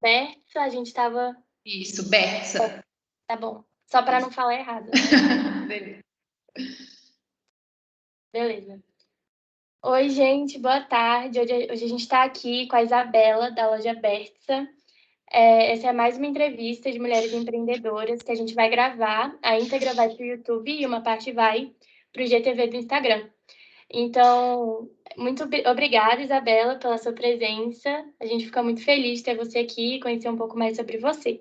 Bertsa, a gente estava... Isso, Bertsa. Tá bom. Só para não falar errado. Beleza. Beleza. Oi, gente, boa tarde. Hoje a gente está aqui com a Isabela, da loja Bertsa. Essa é mais uma entrevista de mulheres empreendedoras que a gente vai gravar. A íntegra vai para o YouTube e uma parte vai para o IGTV do Instagram. Então, muito obrigada, Isabela, pela sua presença. A gente fica muito feliz de ter você aqui e conhecer um pouco mais sobre você.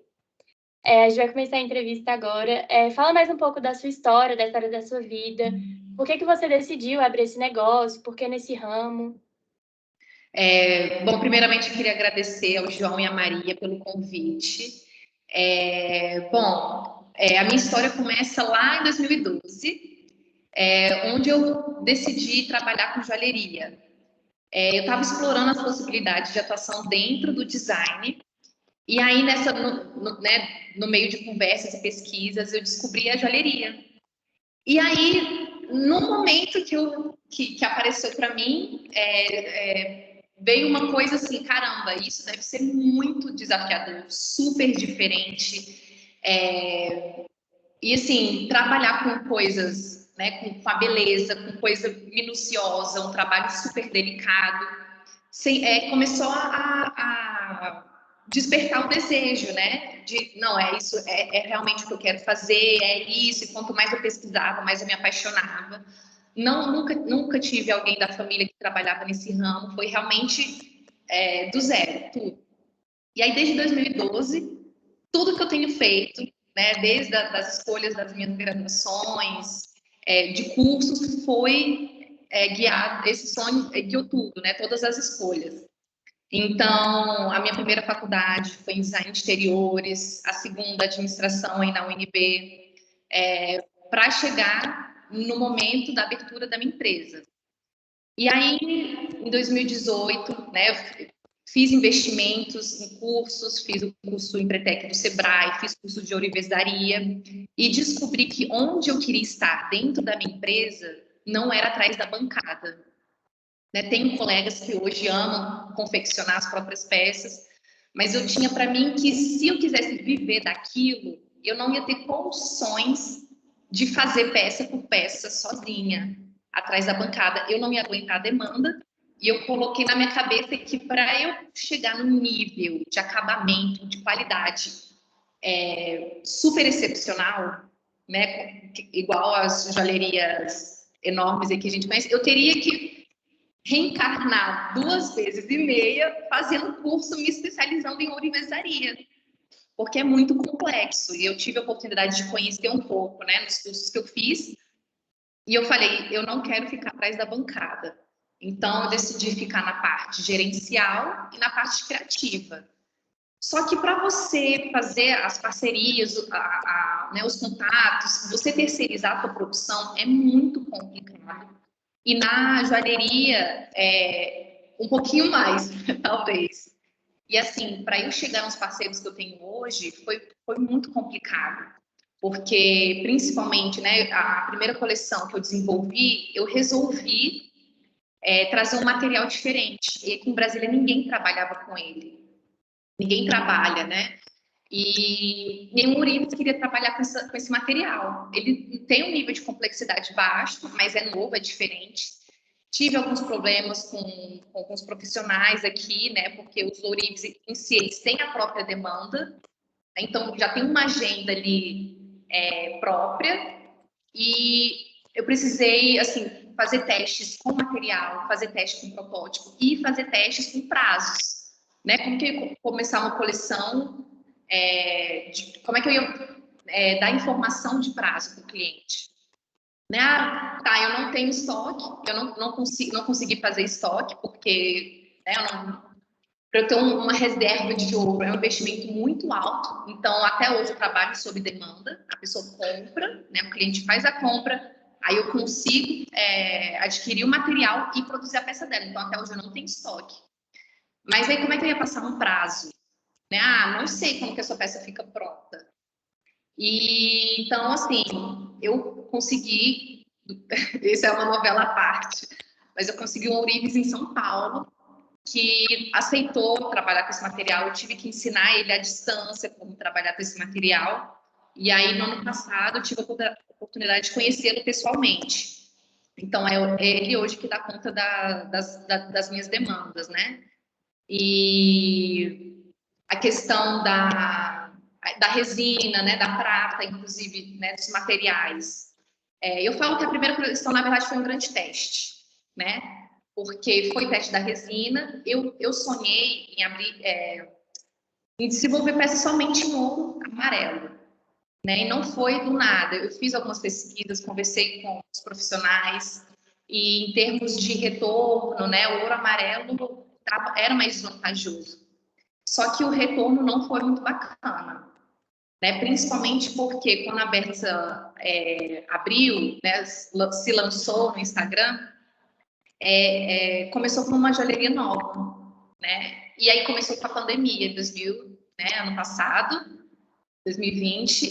A gente vai começar a entrevista agora. Fala mais um pouco da sua história, da história da sua vida. Por que você decidiu abrir esse negócio? Por que nesse ramo? Bom, primeiramente eu queria agradecer ao João e à Maria pelo convite. A minha história começa lá em 2012, onde eu decidi trabalhar com joalheria. Eu estava explorando as possibilidades de atuação dentro do design, e aí no meio de conversas e pesquisas eu descobri a joalheria. E aí, no momento que apareceu para mim, veio uma coisa assim, caramba, isso deve ser muito desafiador, super diferente. E assim, trabalhar com coisas, né, com a beleza, com coisa minuciosa, um trabalho super delicado, começou a despertar o desejo, né? De, não, isso é realmente o que eu quero fazer, é isso. E quanto mais eu pesquisava, mais eu me apaixonava. Nunca tive alguém da família que trabalhava nesse ramo, foi realmente do zero, tudo. E aí, desde 2012, tudo que eu tenho feito, né, desde as escolhas das minhas graduações, de cursos, foi guiado, esse sonho guiou tudo, né, todas as escolhas. Então, a minha primeira faculdade foi em design de interiores, a segunda, administração aí na UNB, para chegar no momento da abertura da minha empresa. E aí, em 2018, né, eu fiz investimentos em cursos, fiz o curso Empretec do Sebrae, fiz curso de ourivesaria e descobri que onde eu queria estar dentro da minha empresa não era atrás da bancada. Né? Tenho colegas que hoje amam confeccionar as próprias peças, mas eu tinha para mim que se eu quisesse viver daquilo, eu não ia ter condições de fazer peça por peça sozinha, atrás da bancada. Eu não ia aguentar a demanda e eu coloquei na minha cabeça que para eu chegar no nível de acabamento, de qualidade super excepcional, né, igual as joalherias enormes que a gente conhece, eu teria que reencarnar 2,5 vezes fazendo curso, me especializando em ourivesaria, porque é muito complexo. E eu tive a oportunidade de conhecer um pouco, né, nos cursos que eu fiz, e eu falei, eu não quero ficar atrás da bancada. Então, eu decidi ficar na parte gerencial e na parte criativa. Só que para você fazer as parcerias, né, os contatos, você terceirizar a sua produção é muito complicado. E na joalheria, um pouquinho mais, talvez. E assim, para eu chegar nos parceiros que eu tenho hoje, foi muito complicado. Porque, principalmente, né, a primeira coleção que eu desenvolvi, eu resolvi trazer um material diferente. E aqui em Brasília ninguém trabalhava com ele. Ninguém trabalha, né? E nenhum Urives queria trabalhar com esse material. Ele tem um nível de complexidade baixo, mas é novo, é diferente. Tive alguns problemas com alguns profissionais aqui, né? Porque os Urives em si, eles têm a própria demanda. Então, já tem uma agenda ali própria. E eu precisei, assim, fazer testes com material, fazer teste com protótipo e fazer testes com prazos. Né? Como que eu ia começar uma coleção, como é que eu ia dar informação de prazo para o cliente? Né? Tá, eu não tenho estoque, eu não consegui fazer estoque, porque né, para eu ter uma reserva de ouro é um investimento muito alto. Então, até hoje eu trabalho sob demanda. A pessoa compra, né, o cliente faz a compra, aí eu consigo adquirir o material e produzir a peça dela. Então, até hoje eu não tenho estoque. Mas aí, como é que eu ia passar um prazo? Né? Não sei como que a sua peça fica pronta. E, então, assim, eu consegui... Isso é uma novela à parte. Mas eu consegui um Ourives em São Paulo, que aceitou trabalhar com esse material. Eu tive que ensinar ele à distância como trabalhar com esse material. E aí, no ano passado, eu tive a oportunidade de conhecê-lo pessoalmente. Então, é ele hoje que dá conta das minhas demandas, né? E a questão da resina, né, da prata, inclusive, né, dos materiais. Eu falo que a primeira coleção, na verdade, foi um grande teste, né? Porque foi teste da resina. Eu sonhei em abrir, em desenvolver peças somente em ouro amarelo, né? E não foi do nada. Eu fiz algumas pesquisas, conversei com os profissionais e, em termos de retorno, né, o ouro amarelo era mais vantajoso. Só que o retorno não foi muito bacana, né? Principalmente porque quando a Bertha abriu, né, se lançou no Instagram, começou com uma joalheria nova, né? E aí começou com a pandemia, ano passado, 2020,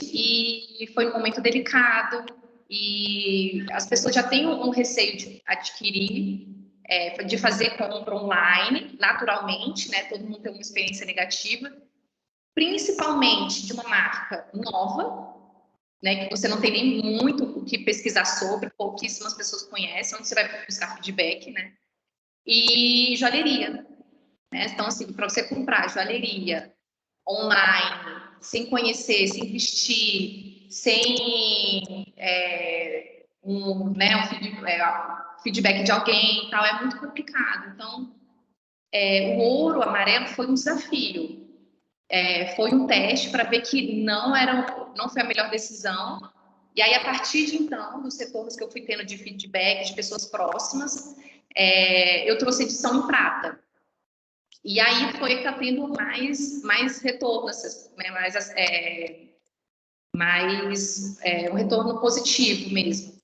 e foi um momento delicado, e as pessoas já têm um receio de adquirir, de fazer compra online, naturalmente, né? Todo mundo tem uma experiência negativa, principalmente de uma marca nova, né? Que você não tem nem muito o que pesquisar sobre, pouquíssimas pessoas conhecem, onde você vai buscar feedback, né? E joalheria, né? Então, assim, para você comprar joalheria online, sem conhecer, sem vestir, sem um feedback de alguém e tal, é muito complicado. Então, o ouro amarelo foi um desafio. Foi um teste para ver que não foi a melhor decisão. E aí, a partir de então, dos retornos que eu fui tendo de feedback de pessoas próximas, eu trouxe edição em prata. E aí foi que está tendo mais retorno, né, um retorno positivo mesmo.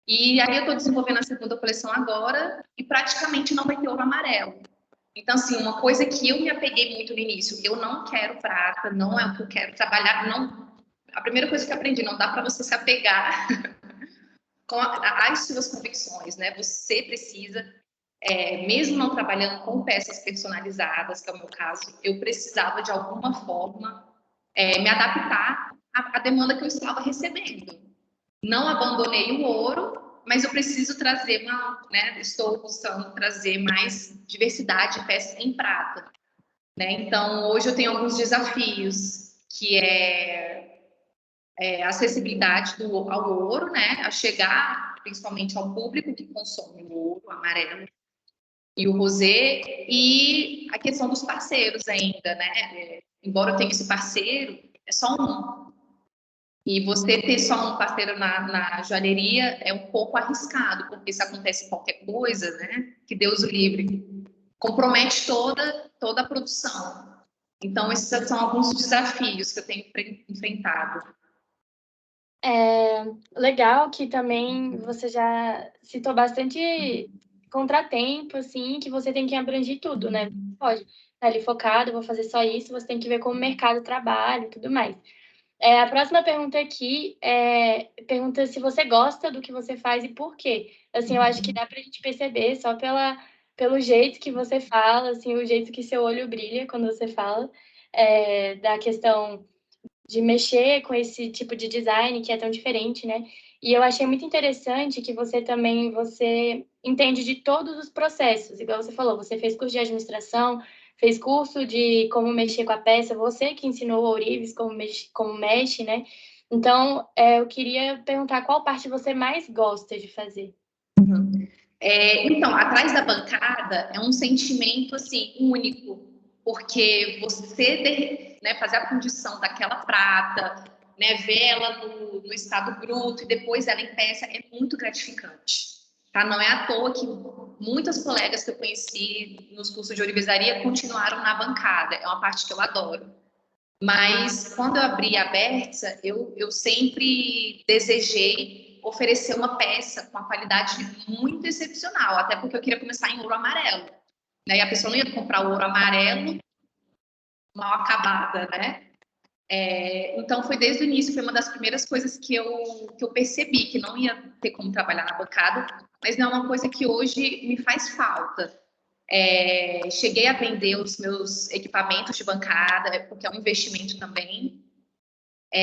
E aí eu estou desenvolvendo a segunda coleção agora e praticamente não vai ter ouro amarelo. Então, assim, uma coisa que eu me apeguei muito no início, eu não quero prata, não é o que eu quero trabalhar, não. A primeira coisa que eu aprendi, não dá para você se apegar às suas convicções, né? Você precisa, mesmo não trabalhando com peças personalizadas, que é o meu caso, eu precisava de alguma forma me adaptar à demanda que eu estava recebendo. Não abandonei o ouro, mas eu preciso trazer estou buscando trazer mais diversidade de peças em prata, né? Então, hoje eu tenho alguns desafios, que a acessibilidade ao ouro, né? A chegar principalmente ao público que consome o ouro amarelo e o rosé, e a questão dos parceiros ainda, né? Embora eu tenha esse parceiro, é só um. E você ter só um parceiro na joalheria é um pouco arriscado, porque se acontece qualquer coisa, né? Que Deus o livre, compromete toda a produção. Então, esses são alguns desafios que eu tenho enfrentado. Legal que também você já citou bastante contratempo, assim, que você tem que abranger tudo, né? Não pode estar ali focado, vou fazer só isso, você tem que ver como o mercado trabalha e tudo mais. A próxima pergunta aqui pergunta se você gosta do que você faz e por quê. Assim, eu acho que dá para a gente perceber só pelo jeito que você fala, assim, o jeito que seu olho brilha quando você fala, da questão de mexer com esse tipo de design que é tão diferente, né? E eu achei muito interessante que você entende de todos os processos, igual você falou, você fez curso de administração, fez curso de como mexer com a peça, você que ensinou o Ourives como mexe, né? Então, eu queria perguntar qual parte você mais gosta de fazer. Então, atrás da bancada é um sentimento assim único, porque você, né, fazer a fundição daquela prata, né, ver ela no estado bruto e depois ela em peça é muito gratificante. Tá? Não é à toa que muitas colegas que eu conheci nos cursos de ourivesaria continuaram na bancada. É uma parte que eu adoro. Mas quando eu abri a Bertza, eu sempre desejei oferecer uma peça com uma qualidade muito excepcional, até porque eu queria começar em ouro amarelo, né? E a pessoa não ia comprar o ouro amarelo mal acabada, né? Então foi desde o início, foi uma das primeiras coisas que eu percebi, que não ia ter como trabalhar na bancada, mas não é uma coisa que hoje me faz falta. Cheguei a vender os meus equipamentos de bancada, porque é um investimento também,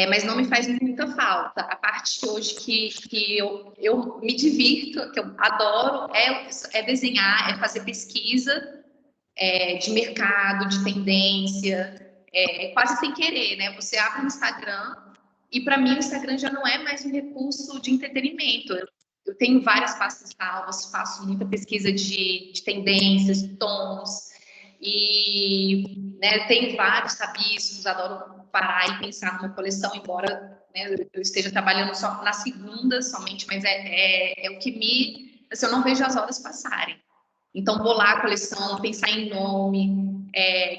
mas não me faz muita falta. A parte hoje que eu me divirto, que eu adoro, é desenhar, é fazer pesquisa de mercado, de tendência, quase sem querer, né? Você abre o Instagram e, para mim, o Instagram já não é mais um recurso de entretenimento. Eu tenho várias pastas salvas, faço muita pesquisa de tendências, tons, e né, tenho vários rabiscos, adoro parar e pensar numa coleção, embora né, eu esteja trabalhando só na segunda somente, mas é o que assim, eu não vejo as horas passarem. Então, bolar a coleção, pensar em nome,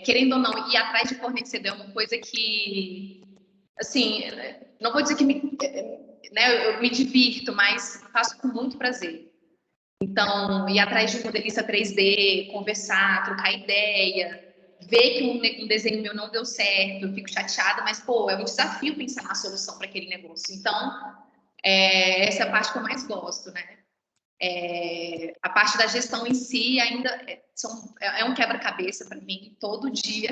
querendo ou não, ir atrás de fornecedor é uma coisa que, assim, não vou dizer que eu me divirto, mas faço com muito prazer. Então, ir atrás de um modelista 3D, conversar, trocar ideia, ver que um desenho meu não deu certo, eu fico chateada, mas, pô, é um desafio pensar na solução para aquele negócio. Então, essa é a parte que eu mais gosto, né? A parte da gestão em si ainda é um quebra-cabeça para mim, todo dia.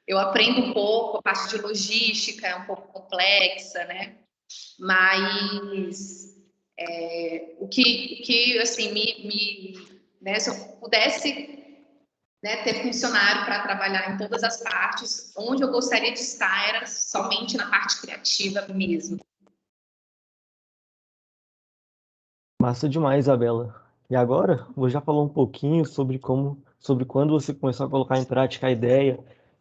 Eu aprendo um pouco, a parte de logística é um pouco complexa, né? Mas o que assim, né, se eu pudesse ter funcionário para trabalhar em todas as partes, onde eu gostaria de estar era somente na parte criativa mesmo. Massa demais, Isabela. E agora, você já falou um pouquinho sobre quando você começou a colocar em prática a ideia,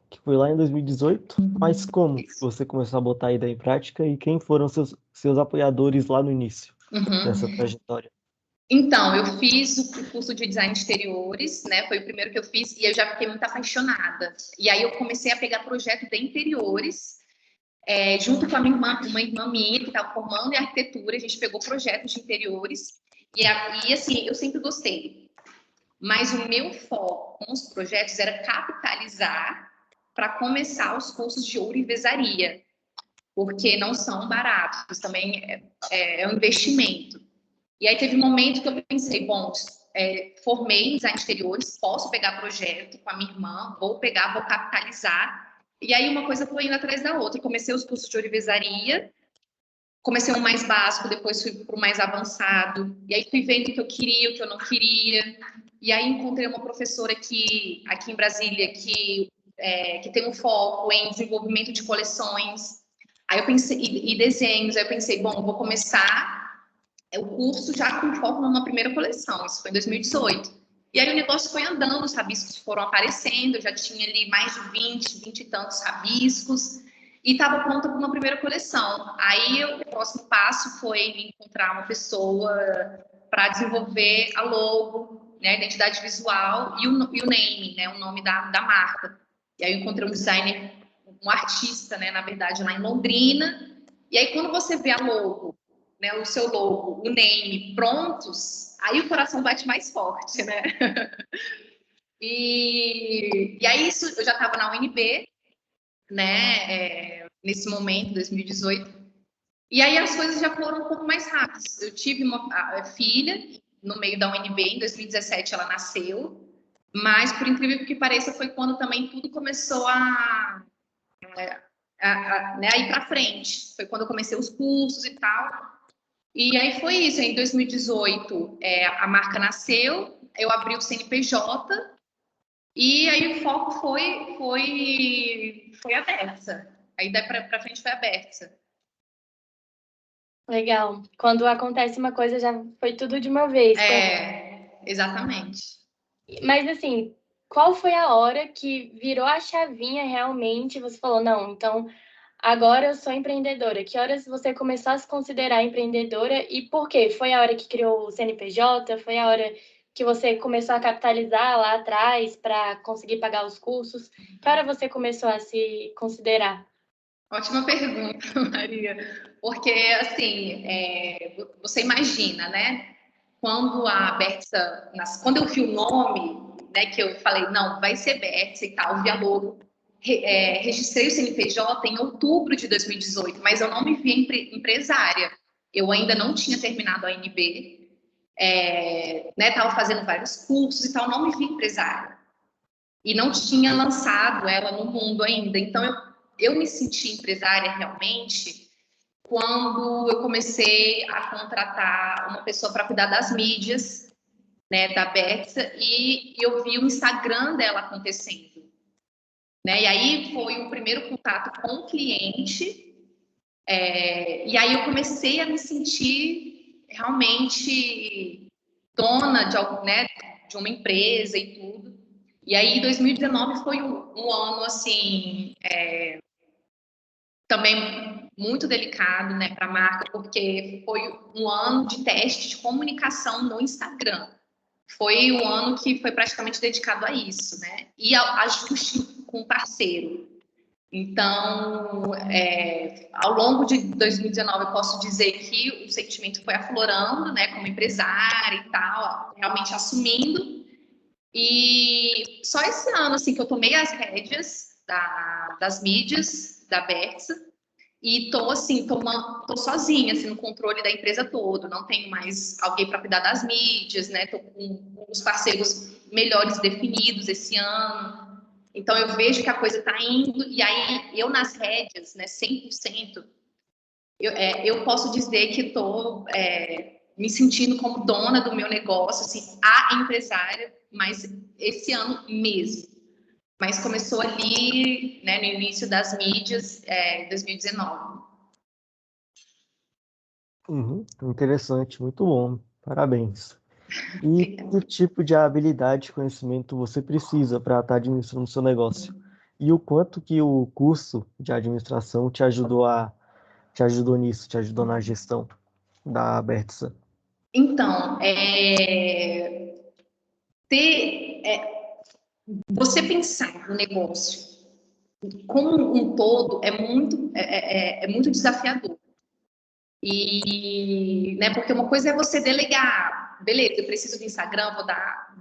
que foi lá em 2018, mas como você começou a botar a ideia em prática e quem foram seus apoiadores lá no início dessa trajetória? Então, eu fiz o curso de design de exteriores, né? Foi o primeiro que eu fiz e eu já fiquei muito apaixonada. E aí eu comecei a pegar projeto de interiores, junto com uma irmã minha que estava formando em arquitetura, a gente pegou projetos de interiores e assim, eu sempre gostei. Mas o meu foco com os projetos era capitalizar para começar os cursos de ourivesaria, porque não são baratos, também é um investimento. E aí teve um momento que eu pensei, bom, formei em design de exteriores, posso pegar projeto com a minha irmã, vou capitalizar. E aí uma coisa foi indo atrás da outra. Comecei os cursos de ourivesaria, comecei um mais básico, depois fui para o mais avançado. E aí fui vendo o que eu queria, o que eu não queria. E aí encontrei uma professora aqui em Brasília que tem um foco em desenvolvimento de coleções. Aí eu pensei, e desenhos, aí eu pensei, bom, vou começar o curso já com foco numa primeira coleção, isso foi em 2018. E aí o negócio foi andando, os rabiscos foram aparecendo, eu já tinha ali mais de 20 e tantos rabiscos, e estava pronta para uma primeira coleção. Aí o próximo passo foi encontrar uma pessoa para desenvolver a logo, né, a identidade visual e o name, né, o nome da marca. E aí eu encontrei um designer, um artista, né, na verdade, lá em Londrina. E aí quando você vê a logo, né, o seu logo, o name prontos, aí o coração bate mais forte, né? E aí isso, eu já estava na UNB, né, nesse momento, 2018, e aí as coisas já foram um pouco mais rápidas. Eu tive uma filha no meio da UNB, em 2017 ela nasceu, mas por incrível que pareça foi quando também tudo começou a ir para frente. Foi quando eu comecei os cursos e tal. E aí foi isso, em 2018 a marca nasceu, eu abri o CNPJ e aí o foco foi a Bertsa. Aí daí para frente foi a Bertsa. Legal. Quando acontece uma coisa, já foi tudo de uma vez. Exatamente. Mas assim, qual foi a hora que virou a chavinha realmente? Você falou, não, então agora eu sou empreendedora. Que horas você começou a se considerar empreendedora e por quê? Foi a hora que criou o CNPJ? Foi a hora que você começou a capitalizar lá atrás para conseguir pagar os cursos? Que hora você começou a se considerar? Ótima pergunta, Maria. Porque, assim, você imagina, né? Quando a Bertsa, quando eu vi o nome, né, que eu falei, não, vai ser Bertsa e tal, vi a logo, registrei o CNPJ em outubro de 2018, mas eu não me vi empresária. Eu ainda não tinha terminado a ANB, né, estava fazendo vários cursos e tal, não me vi empresária. E não tinha lançado ela no mundo ainda. Então, eu me senti empresária realmente quando eu comecei a contratar uma pessoa para cuidar das mídias, né, da Betsa, e eu vi o Instagram dela acontecendo, né? E aí foi o primeiro contato com o cliente, e aí eu comecei a me sentir realmente dona de algo, né, de uma empresa e tudo. E aí 2019 foi um ano assim, também muito delicado, né, para a marca, porque foi um ano de teste de comunicação no Instagram. Foi um ano que foi praticamente dedicado a isso, né? E ao ajuste com o parceiro. Então, ao longo de 2019, eu posso dizer que o sentimento foi aflorando, né, como empresária e tal, realmente assumindo. E só esse ano, assim, que eu tomei as rédeas das mídias da Betsa e tô, assim, tô sozinha, assim, no controle da empresa toda. Não tenho mais alguém para cuidar das mídias, né? Tô com os parceiros melhores definidos esse ano. Então, eu vejo que a coisa está indo. E aí, eu nas rédeas, né, 100%, eu posso dizer que estou me sentindo como dona do meu negócio, assim, a empresária, mas esse ano mesmo. Mas começou ali, né, no início das mídias, em 2019. Interessante, muito bom. Parabéns. E que tipo de habilidade e conhecimento você precisa para estar administrando o seu negócio? E o quanto que o curso de administração te ajudou nisso, te ajudou na gestão da Bertsa? Então, você pensar no negócio como um todo é muito desafiador. E, né, porque uma coisa é você delegar, beleza, eu preciso do Instagram,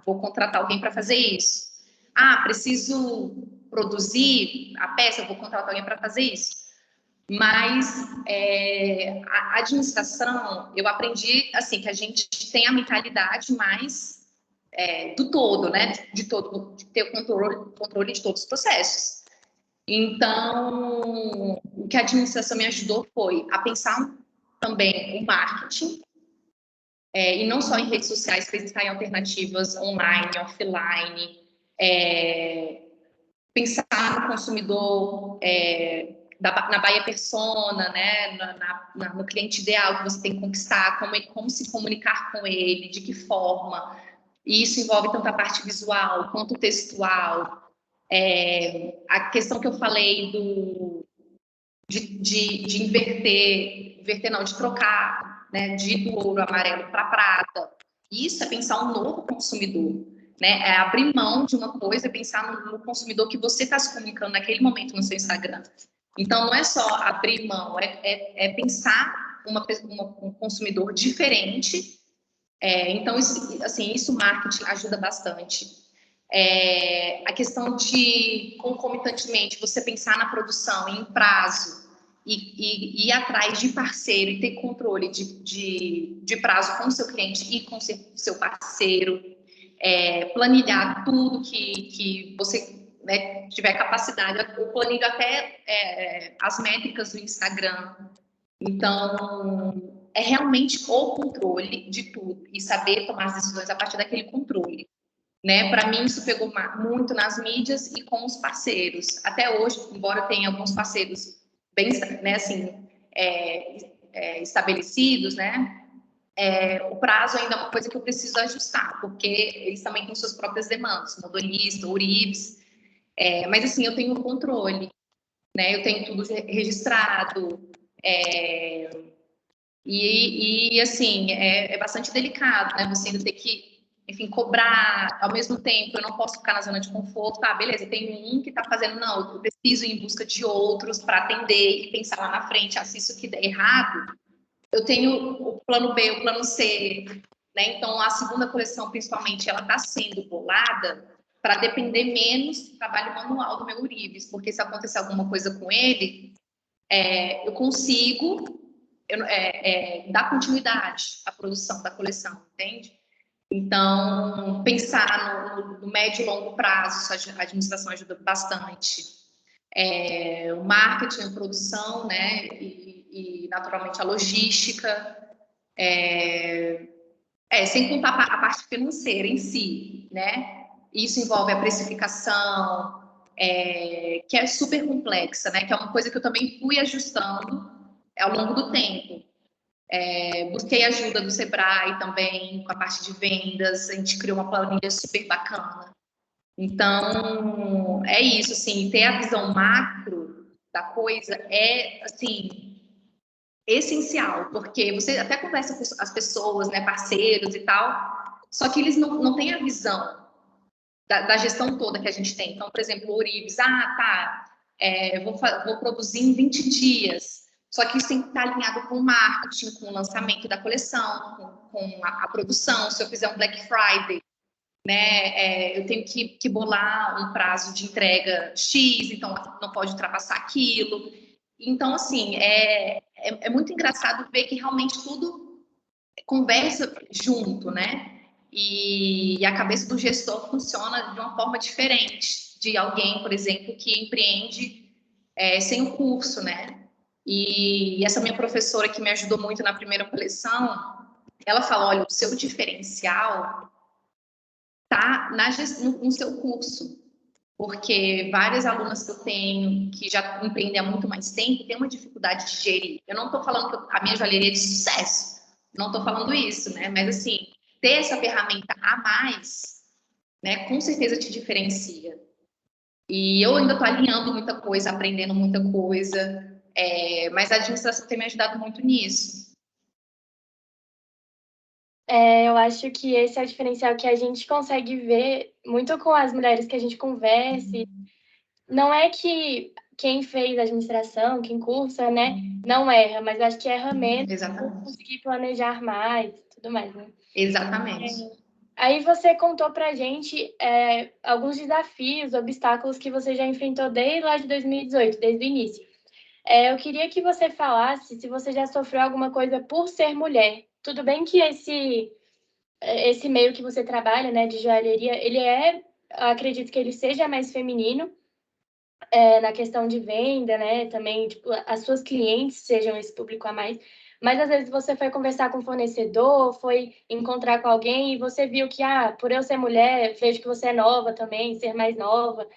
vou contratar alguém para fazer isso. Ah, preciso produzir a peça, vou contratar alguém para fazer isso. Mas a administração, eu aprendi assim que a gente tem a mentalidade mais do todo, né? De ter o controle de todos os processos. Então, o que a administração me ajudou foi a pensar também o marketing, e não só em redes sociais, pensar em alternativas online, offline, pensar no consumidor na buyer persona, né, no cliente ideal que você tem que conquistar, como se comunicar com ele, de que forma. E isso envolve tanto a parte visual quanto textual. A questão que eu falei de inverter não, de trocar, né, do ouro amarelo para prata. Isso é pensar um novo consumidor, né? É abrir mão de uma coisa e pensar no consumidor que você está se comunicando naquele momento no seu Instagram. Então, não é só abrir mão, é pensar um consumidor diferente. Então, isso marketing ajuda bastante. A questão de, concomitantemente, você pensar na produção em prazo e ir atrás de parceiro e ter controle de prazo com o seu cliente e com o seu parceiro, planilhar tudo que você, né, tiver capacidade, eu planilho até as métricas do Instagram. Então, é realmente o controle de tudo e saber tomar as decisões a partir daquele controle. Né? Para mim, isso pegou muito nas mídias e com os parceiros. Até hoje, embora eu tenha alguns parceiros bem, né, assim, estabelecidos, né? O prazo ainda é uma coisa que eu preciso ajustar, porque eles também têm suas próprias demandas, motorista, Uribs. Mas, assim, eu tenho controle, né? Eu tenho tudo registrado. Assim, é bastante delicado, né? Você ainda ter que, enfim, cobrar. Ao mesmo tempo, eu não posso ficar na zona de conforto. Tá, beleza, tem um que tá fazendo, não, eu preciso ir em busca de outros para atender e pensar lá na frente, se isso aqui der errado, eu tenho o plano B, o plano C, né? Então, a segunda coleção, principalmente, ela está sendo bolada para depender menos do trabalho manual do meu Urives, porque se acontecer alguma coisa com ele, eu consigo dar continuidade à produção da coleção, entende? Então, pensar no médio e longo prazo, isso a administração ajuda bastante. O marketing, a produção, né? E naturalmente, a logística. Sem contar a parte financeira em si, né? Isso envolve a precificação, que é super complexa, né? Que é uma coisa que eu também fui ajustando ao longo do tempo. Busquei ajuda do Sebrae também, com a parte de vendas, a gente criou uma planilha super bacana. Então, é isso, assim, ter a visão macro da coisa é, assim, essencial, porque você até conversa com as pessoas, né, parceiros e tal, só que eles não têm a visão da gestão toda que a gente tem. Então, por exemplo, o Urives, vou produzir em 20 dias, só que isso tem que estar alinhado com o marketing, com o lançamento da coleção, com a produção. Se eu fizer um Black Friday, né, eu tenho que bolar um prazo de entrega X, então não pode ultrapassar aquilo. Então, assim, é muito engraçado ver que realmente tudo conversa junto, né? E a cabeça do gestor funciona de uma forma diferente de alguém, por exemplo, que empreende sem o curso, né? E essa minha professora que me ajudou muito na primeira coleção, ela fala, olha, o seu diferencial tá no seu curso. Porque várias alunas que eu tenho, que já empreendem há muito mais tempo, têm uma dificuldade de gerir. Eu não estou falando que a minha joalheria é de sucesso, não estou falando isso, né? Mas, assim, ter essa ferramenta a mais, né, com certeza te diferencia. E eu ainda estou alinhando muita coisa, aprendendo muita coisa, mas a administração tem me ajudado muito nisso. Eu acho que esse é o diferencial que a gente consegue ver muito com as mulheres que a gente conversa. Não é que quem fez administração, quem cursa, né, não erra, mas acho que erra menos por conseguir planejar mais e tudo mais, né? Exatamente. Aí você contou pra gente alguns desafios, obstáculos que você já enfrentou desde lá de 2018, desde o início. Eu queria que você falasse se você já sofreu alguma coisa por ser mulher. Tudo bem que esse meio que você trabalha, né, de joalheria, acredito que ele seja mais feminino, na questão de venda, né, também, tipo, as suas clientes sejam esse público a mais, mas às vezes você foi conversar com o fornecedor, foi encontrar com alguém e você viu que, por eu ser mulher, vejo que você é nova também, ser mais nova,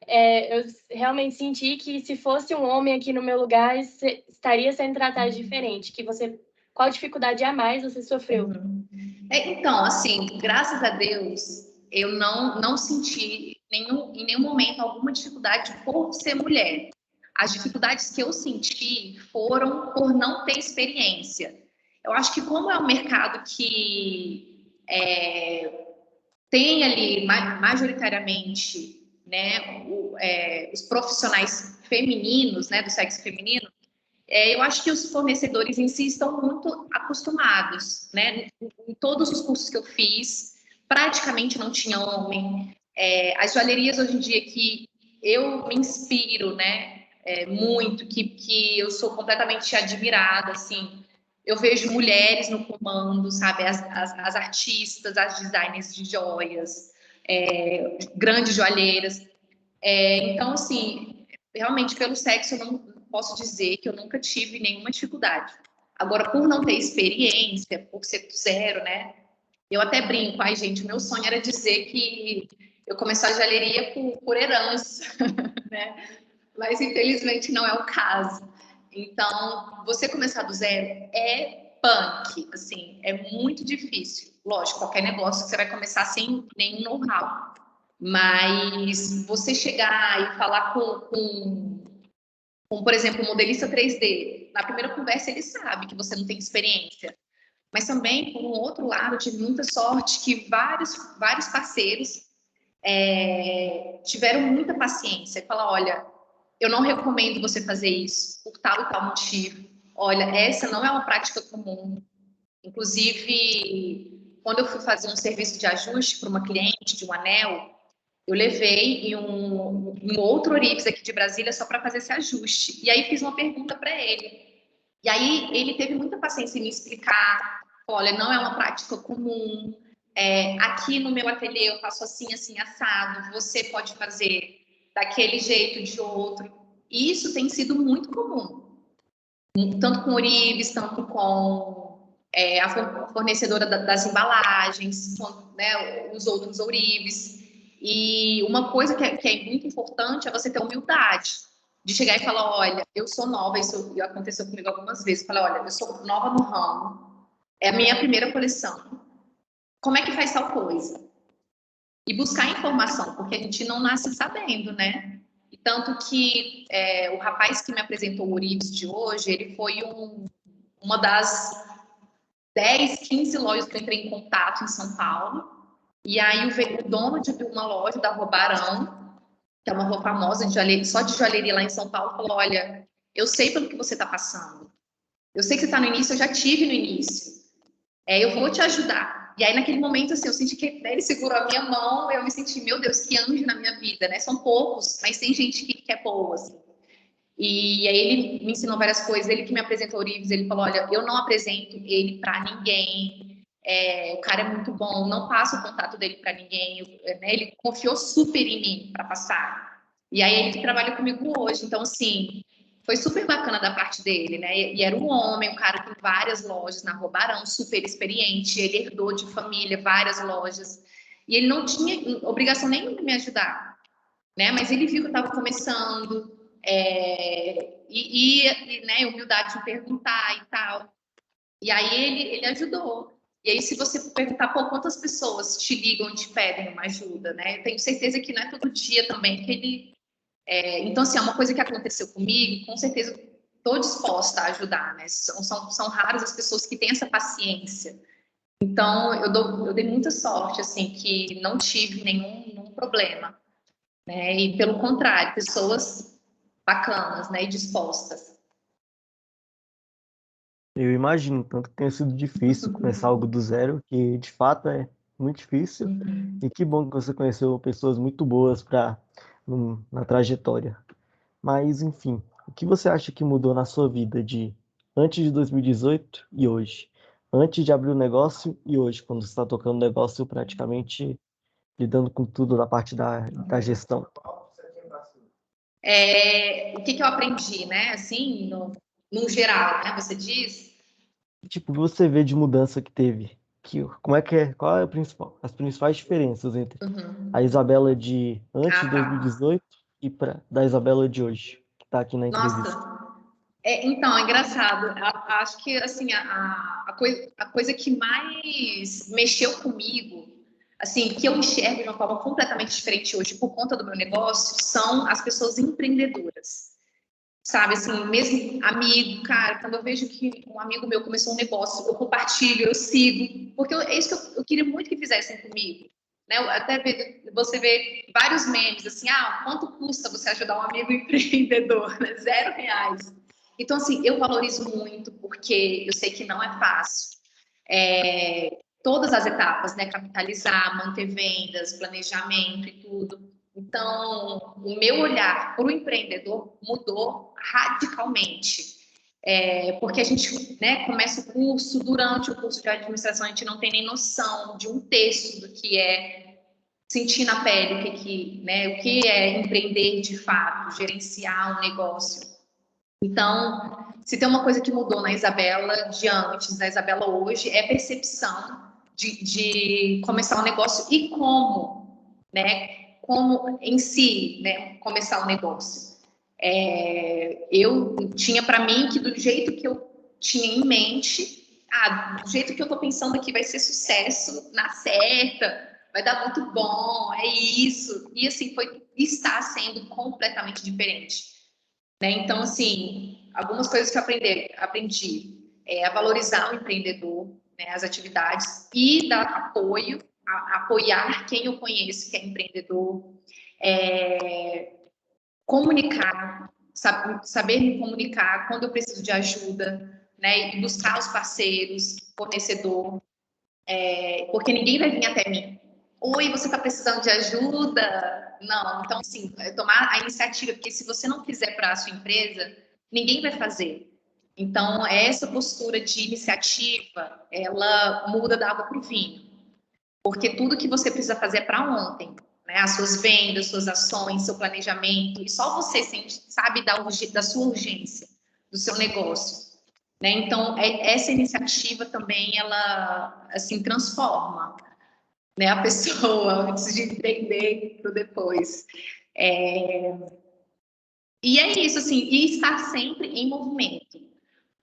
eu realmente senti que se fosse um homem aqui no meu lugar, estaria sendo tratado diferente, qual dificuldade a mais você sofreu? Então, assim, graças a Deus, eu não senti em nenhum momento alguma dificuldade por ser mulher. As dificuldades que eu senti foram por não ter experiência. Eu acho que como é um mercado que tem ali majoritariamente, né, os profissionais femininos, né, do sexo feminino, eu acho que os fornecedores em si estão muito acostumados, né? Em todos os cursos que eu fiz, praticamente não tinha homem. As joalherias hoje em dia que eu me inspiro, né? Muito, que eu sou completamente admirada, assim. Eu vejo mulheres no comando, sabe? As artistas, as designers de joias, grandes joalheiras. Então, assim, realmente, pelo sexo, eu não posso dizer que eu nunca tive nenhuma dificuldade. Agora, por não ter experiência, por ser do zero, né? Eu até brinco, gente, meu sonho era dizer que eu comecei a joalheria por herança, né? Mas, infelizmente, não é o caso. Então, você começar do zero é punk, assim, é muito difícil. Lógico, qualquer negócio que você vai começar sem nenhum know-how. Mas você chegar e falar com, por exemplo, um modelista 3D, na primeira conversa ele sabe que você não tem experiência. Mas também, por um outro lado, eu tive muita sorte que vários parceiros tiveram muita paciência e falaram, olha, eu não recomendo você fazer isso por tal e tal motivo. Olha, essa não é uma prática comum. Inclusive, quando eu fui fazer um serviço de ajuste para uma cliente de um anel, eu levei em um outro Orives aqui de Brasília só para fazer esse ajuste. E aí fiz uma pergunta para ele. E aí ele teve muita paciência em me explicar, olha, não é uma prática comum, aqui no meu ateliê eu faço assim, assim, assado, você pode fazer daquele jeito, de outro. E isso tem sido muito comum, tanto com ourives, tanto com a fornecedora das embalagens, com, né, os outros ourives. E uma coisa que é muito importante é você ter humildade, de chegar e falar, olha, eu sou nova, isso aconteceu comigo algumas vezes, falar, olha, eu sou nova no ramo, é a minha primeira coleção, como é que faz tal coisa? E buscar informação, porque a gente não nasce sabendo, né? E tanto que o rapaz que me apresentou o Ourives de hoje, ele foi uma das 10, 15 lojas que eu entrei em contato em São Paulo. E aí o dono de uma loja da Rua Barão, que é uma rua famosa só de joalheria lá em São Paulo, falou, olha, eu sei pelo que você está passando. Eu sei que você está no início, eu já tive no início. Eu vou te ajudar. E aí, naquele momento, assim, eu senti que ele segurou a minha mão, eu me senti, meu Deus, que anjo na minha vida, né? São poucos, mas tem gente que é boa, assim. E aí ele me ensinou várias coisas, ele que me apresentou o Orives, ele falou, olha, eu não apresento ele para ninguém, o cara é muito bom, não passo o contato dele para ninguém, né? Ele confiou super em mim para passar. E aí ele trabalha comigo hoje, então assim, foi super bacana da parte dele, né? E era um homem, um cara com várias lojas na Rua Barão, super experiente, ele herdou de família várias lojas, e ele não tinha obrigação nenhuma de me ajudar, né? Mas ele viu que eu estava começando, né, humildade de perguntar e tal. E aí ele ajudou. E aí, se você perguntar, pô, quantas pessoas te ligam e te pedem uma ajuda, né? Eu tenho certeza que não é todo dia também que ele... Então, assim, é uma coisa que aconteceu comigo, com certeza estou disposta a ajudar, né? São raras as pessoas que têm essa paciência. Então, eu dei muita sorte, assim, que não tive nenhum problema, né? E, pelo contrário, pessoas bacanas, né? E dispostas. Eu imagino, tanto que tenha sido difícil começar algo do zero, que de fato é muito difícil. E que bom que você conheceu pessoas muito boas na trajetória. Mas, enfim, o que você acha que mudou na sua vida de antes de 2018 e hoje? Antes de abrir o negócio e hoje, quando você está tocando o negócio, praticamente lidando com tudo da parte da gestão. O que eu aprendi, né? Assim, no geral, né? Você diz? Tipo, o que você vê de mudança que teve? Como é que é? Qual é as principais diferenças entre a Isabela de antes de Ah, tá. 2018 e da Isabela de hoje, que está aqui na entrevista? Nossa, então, é engraçado. Acho que, assim, a coisa que mais mexeu comigo, assim, que eu enxergo de uma forma completamente diferente hoje por conta do meu negócio, são as pessoas empreendedoras. Sabe, assim, mesmo amigo, cara, quando eu vejo que um amigo meu começou um negócio, eu compartilho, eu sigo, porque é isso que eu queria muito que fizessem comigo, né? Você vê vários memes, assim, quanto custa você ajudar um amigo empreendedor, né? R$0. Então, assim, eu valorizo muito, porque eu sei que não é fácil. Todas as etapas, né? Capitalizar, manter vendas, planejamento e tudo. Então, o meu olhar para o empreendedor mudou radicalmente. Porque a gente, né, começa o curso, durante o curso de administração, a gente não tem nem noção de um terço do que é sentir na pele o que é empreender de fato, gerenciar um negócio. Então, se tem uma coisa que mudou na Isabela de antes, na Isabela hoje, é a percepção de começar um negócio e como, né? Como em si, né? Começar um negócio. Eu tinha para mim que do jeito que eu tinha em mente, do jeito que eu estou pensando aqui vai ser sucesso na certa, vai dar muito bom, é isso. E assim, está sendo completamente diferente. Né? Então, assim, algumas coisas que eu aprendi a valorizar o empreendedor, né, as atividades, e dar apoio, apoiar quem eu conheço que é empreendedor, comunicar, saber me comunicar quando eu preciso de ajuda, né, e buscar os parceiros, fornecedor, porque ninguém vai vir até mim. Oi, você está precisando de ajuda? Não, então, assim, tomar a iniciativa, porque se você não fizer para a sua empresa, ninguém vai fazer. Então, essa postura de iniciativa, ela muda da água para o vinho. Porque tudo que você precisa fazer é para ontem. Né? As suas vendas, suas ações, seu planejamento. E só você sabe da sua urgência, do seu negócio. Né? Então, essa iniciativa também, ela, assim, transforma, né, a pessoa antes de entender para depois. E é isso, assim, e estar sempre em movimento.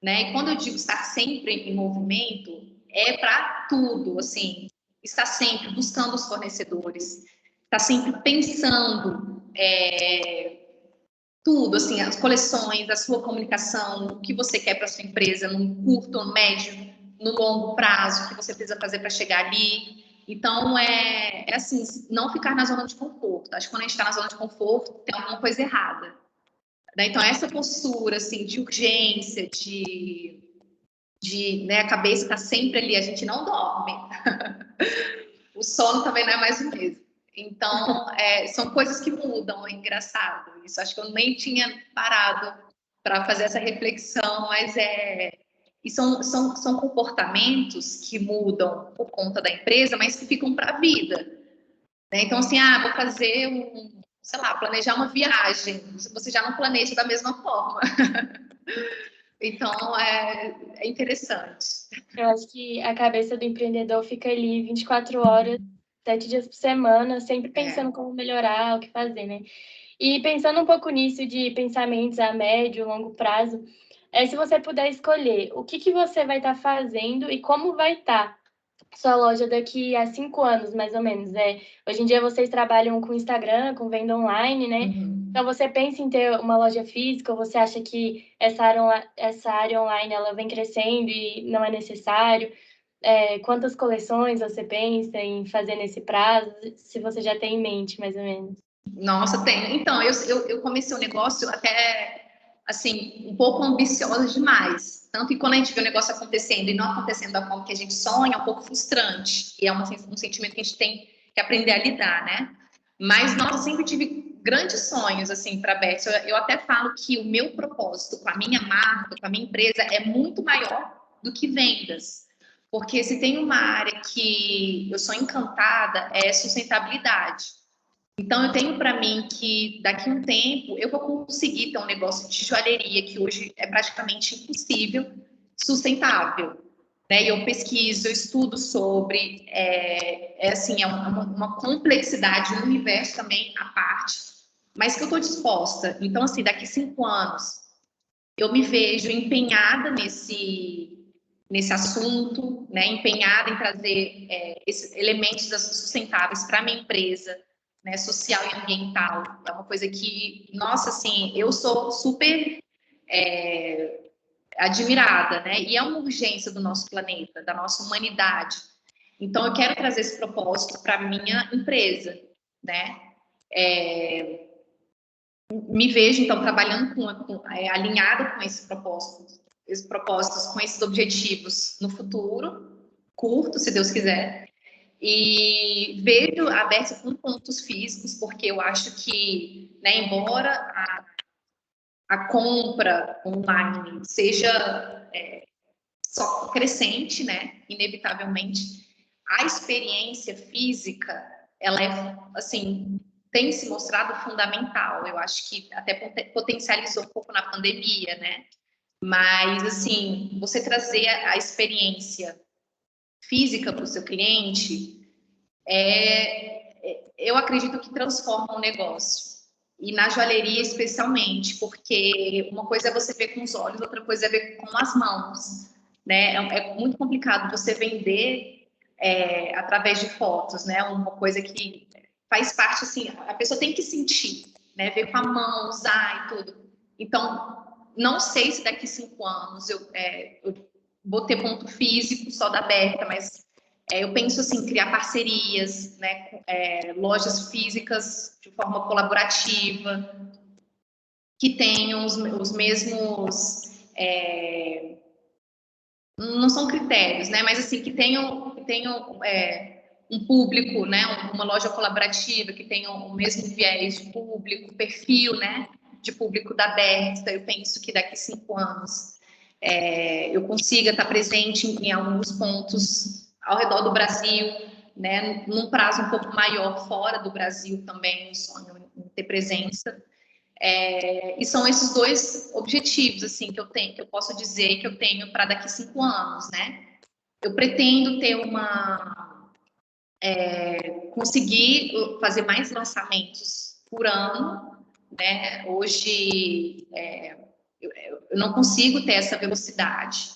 Né? E quando eu digo estar sempre em movimento, é para tudo, assim, estar sempre buscando os fornecedores, estar sempre pensando tudo, assim, as coleções, a sua comunicação, o que você quer para sua empresa no curto, no médio, no longo prazo, o que você precisa fazer para chegar ali. Então, é assim, não ficar na zona de conforto. Acho que quando a gente está na zona de conforto, tem alguma coisa errada. Né? Então, essa postura, assim, de urgência, né, a cabeça está sempre ali, a gente não dorme. O sono também não é mais o mesmo. Então, são coisas que mudam, é engraçado. Isso acho que eu nem tinha parado para fazer essa reflexão, mas e são comportamentos que mudam por conta da empresa, mas que ficam para a vida. Né? Então, assim, vou fazer sei lá, planejar uma viagem. Você já não planeja da mesma forma. Então, é interessante. Eu acho que a cabeça do empreendedor fica ali 24 horas, 7 dias por semana, sempre pensando como melhorar, o que fazer, né? E pensando um pouco nisso de pensamentos a médio, longo prazo, se você puder escolher, o que você vai estar fazendo e como vai estar sua loja daqui a 5 anos, mais ou menos. Hoje em dia vocês trabalham com Instagram, com venda online, né? Então você pensa em ter uma loja física ou você acha que essa área online ela vem crescendo e não é necessário? Quantas coleções você pensa em fazer nesse prazo? Se você já tem em mente, mais ou menos. Nossa, tem. Então, eu comecei o negócio até, assim, um pouco ambiciosa demais. Tanto que quando a gente vê o negócio acontecendo e não acontecendo da forma que a gente sonha, é um pouco frustrante. E é um sentimento que a gente tem que aprender a lidar, né? Mas, nossa, eu sempre tive grandes sonhos, assim, para a Beth. Eu até falo que o meu propósito com a minha marca, com a minha empresa, é muito maior do que vendas. Porque se tem uma área que eu sou encantada, é sustentabilidade. Então, eu tenho para mim que daqui a um tempo eu vou conseguir ter um negócio de joalheria que hoje é praticamente impossível, sustentável. Né? E eu pesquiso, eu estudo sobre, assim, uma complexidade, um universo também à parte, mas que eu estou disposta. Então, assim, daqui 5 anos, eu me vejo empenhada nesse assunto, né? Empenhada em trazer esses elementos sustentáveis para a minha empresa, né, social e ambiental. É uma coisa que, nossa, assim, eu sou super admirada, né? E é uma urgência do nosso planeta, da nossa humanidade. Então, eu quero trazer esse propósito para a minha empresa, né? Me vejo, então, trabalhando alinhada com esses propósitos, com esses objetivos no futuro, curto, se Deus quiser. E vejo aberto com pontos físicos, porque eu acho que, né, embora a compra online seja só crescente, né, inevitavelmente, a experiência física, ela assim, tem se mostrado fundamental. Eu acho que até potencializou um pouco na pandemia, né? Mas, assim, você trazer a experiência física para o seu cliente, eu acredito que transforma o negócio. E na joalheria, especialmente, porque uma coisa é você ver com os olhos, outra coisa é ver com as mãos. Né? É muito complicado você vender através de fotos, né? Uma coisa que faz parte, assim, a pessoa tem que sentir, né? Ver com a mão, usar e tudo. Então, não sei se daqui 5 anos eu vou ter ponto físico só da Berta, mas eu penso assim, criar parcerias, né, lojas físicas de forma colaborativa, que tenham os mesmos, não são critérios, né, mas assim, que tenham um público, né, uma loja colaborativa, que tenha o mesmo viés de público, perfil, né, de público da Berta. Eu penso que daqui 5 anos eu consiga estar presente em alguns pontos ao redor do Brasil, né, num prazo um pouco maior fora do Brasil também, um sonho em ter presença. E são esses dois objetivos, assim, que eu posso dizer que eu tenho para daqui 5 anos, né? Eu pretendo ter conseguir fazer mais lançamentos por ano, né? Hoje, eu não consigo ter essa velocidade.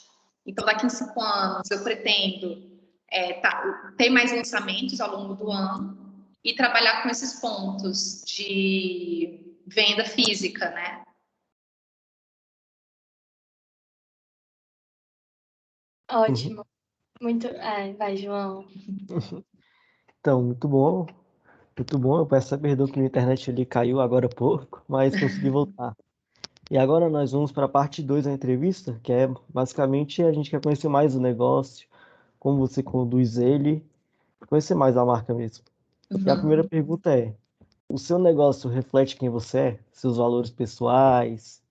Então, daqui a 5 anos, eu pretendo ter mais lançamentos ao longo do ano e trabalhar com esses pontos de venda física, né? Ótimo. Muito. Vai, João. Então, muito bom. Muito bom. Eu peço perdão que minha internet ali caiu agora há pouco, mas consegui voltar. E agora nós vamos para a parte 2 da entrevista, que é basicamente a gente quer conhecer mais o negócio, como você conduz ele, conhecer mais a marca mesmo. E a primeira pergunta é: o seu negócio reflete quem você é? Seus valores pessoais,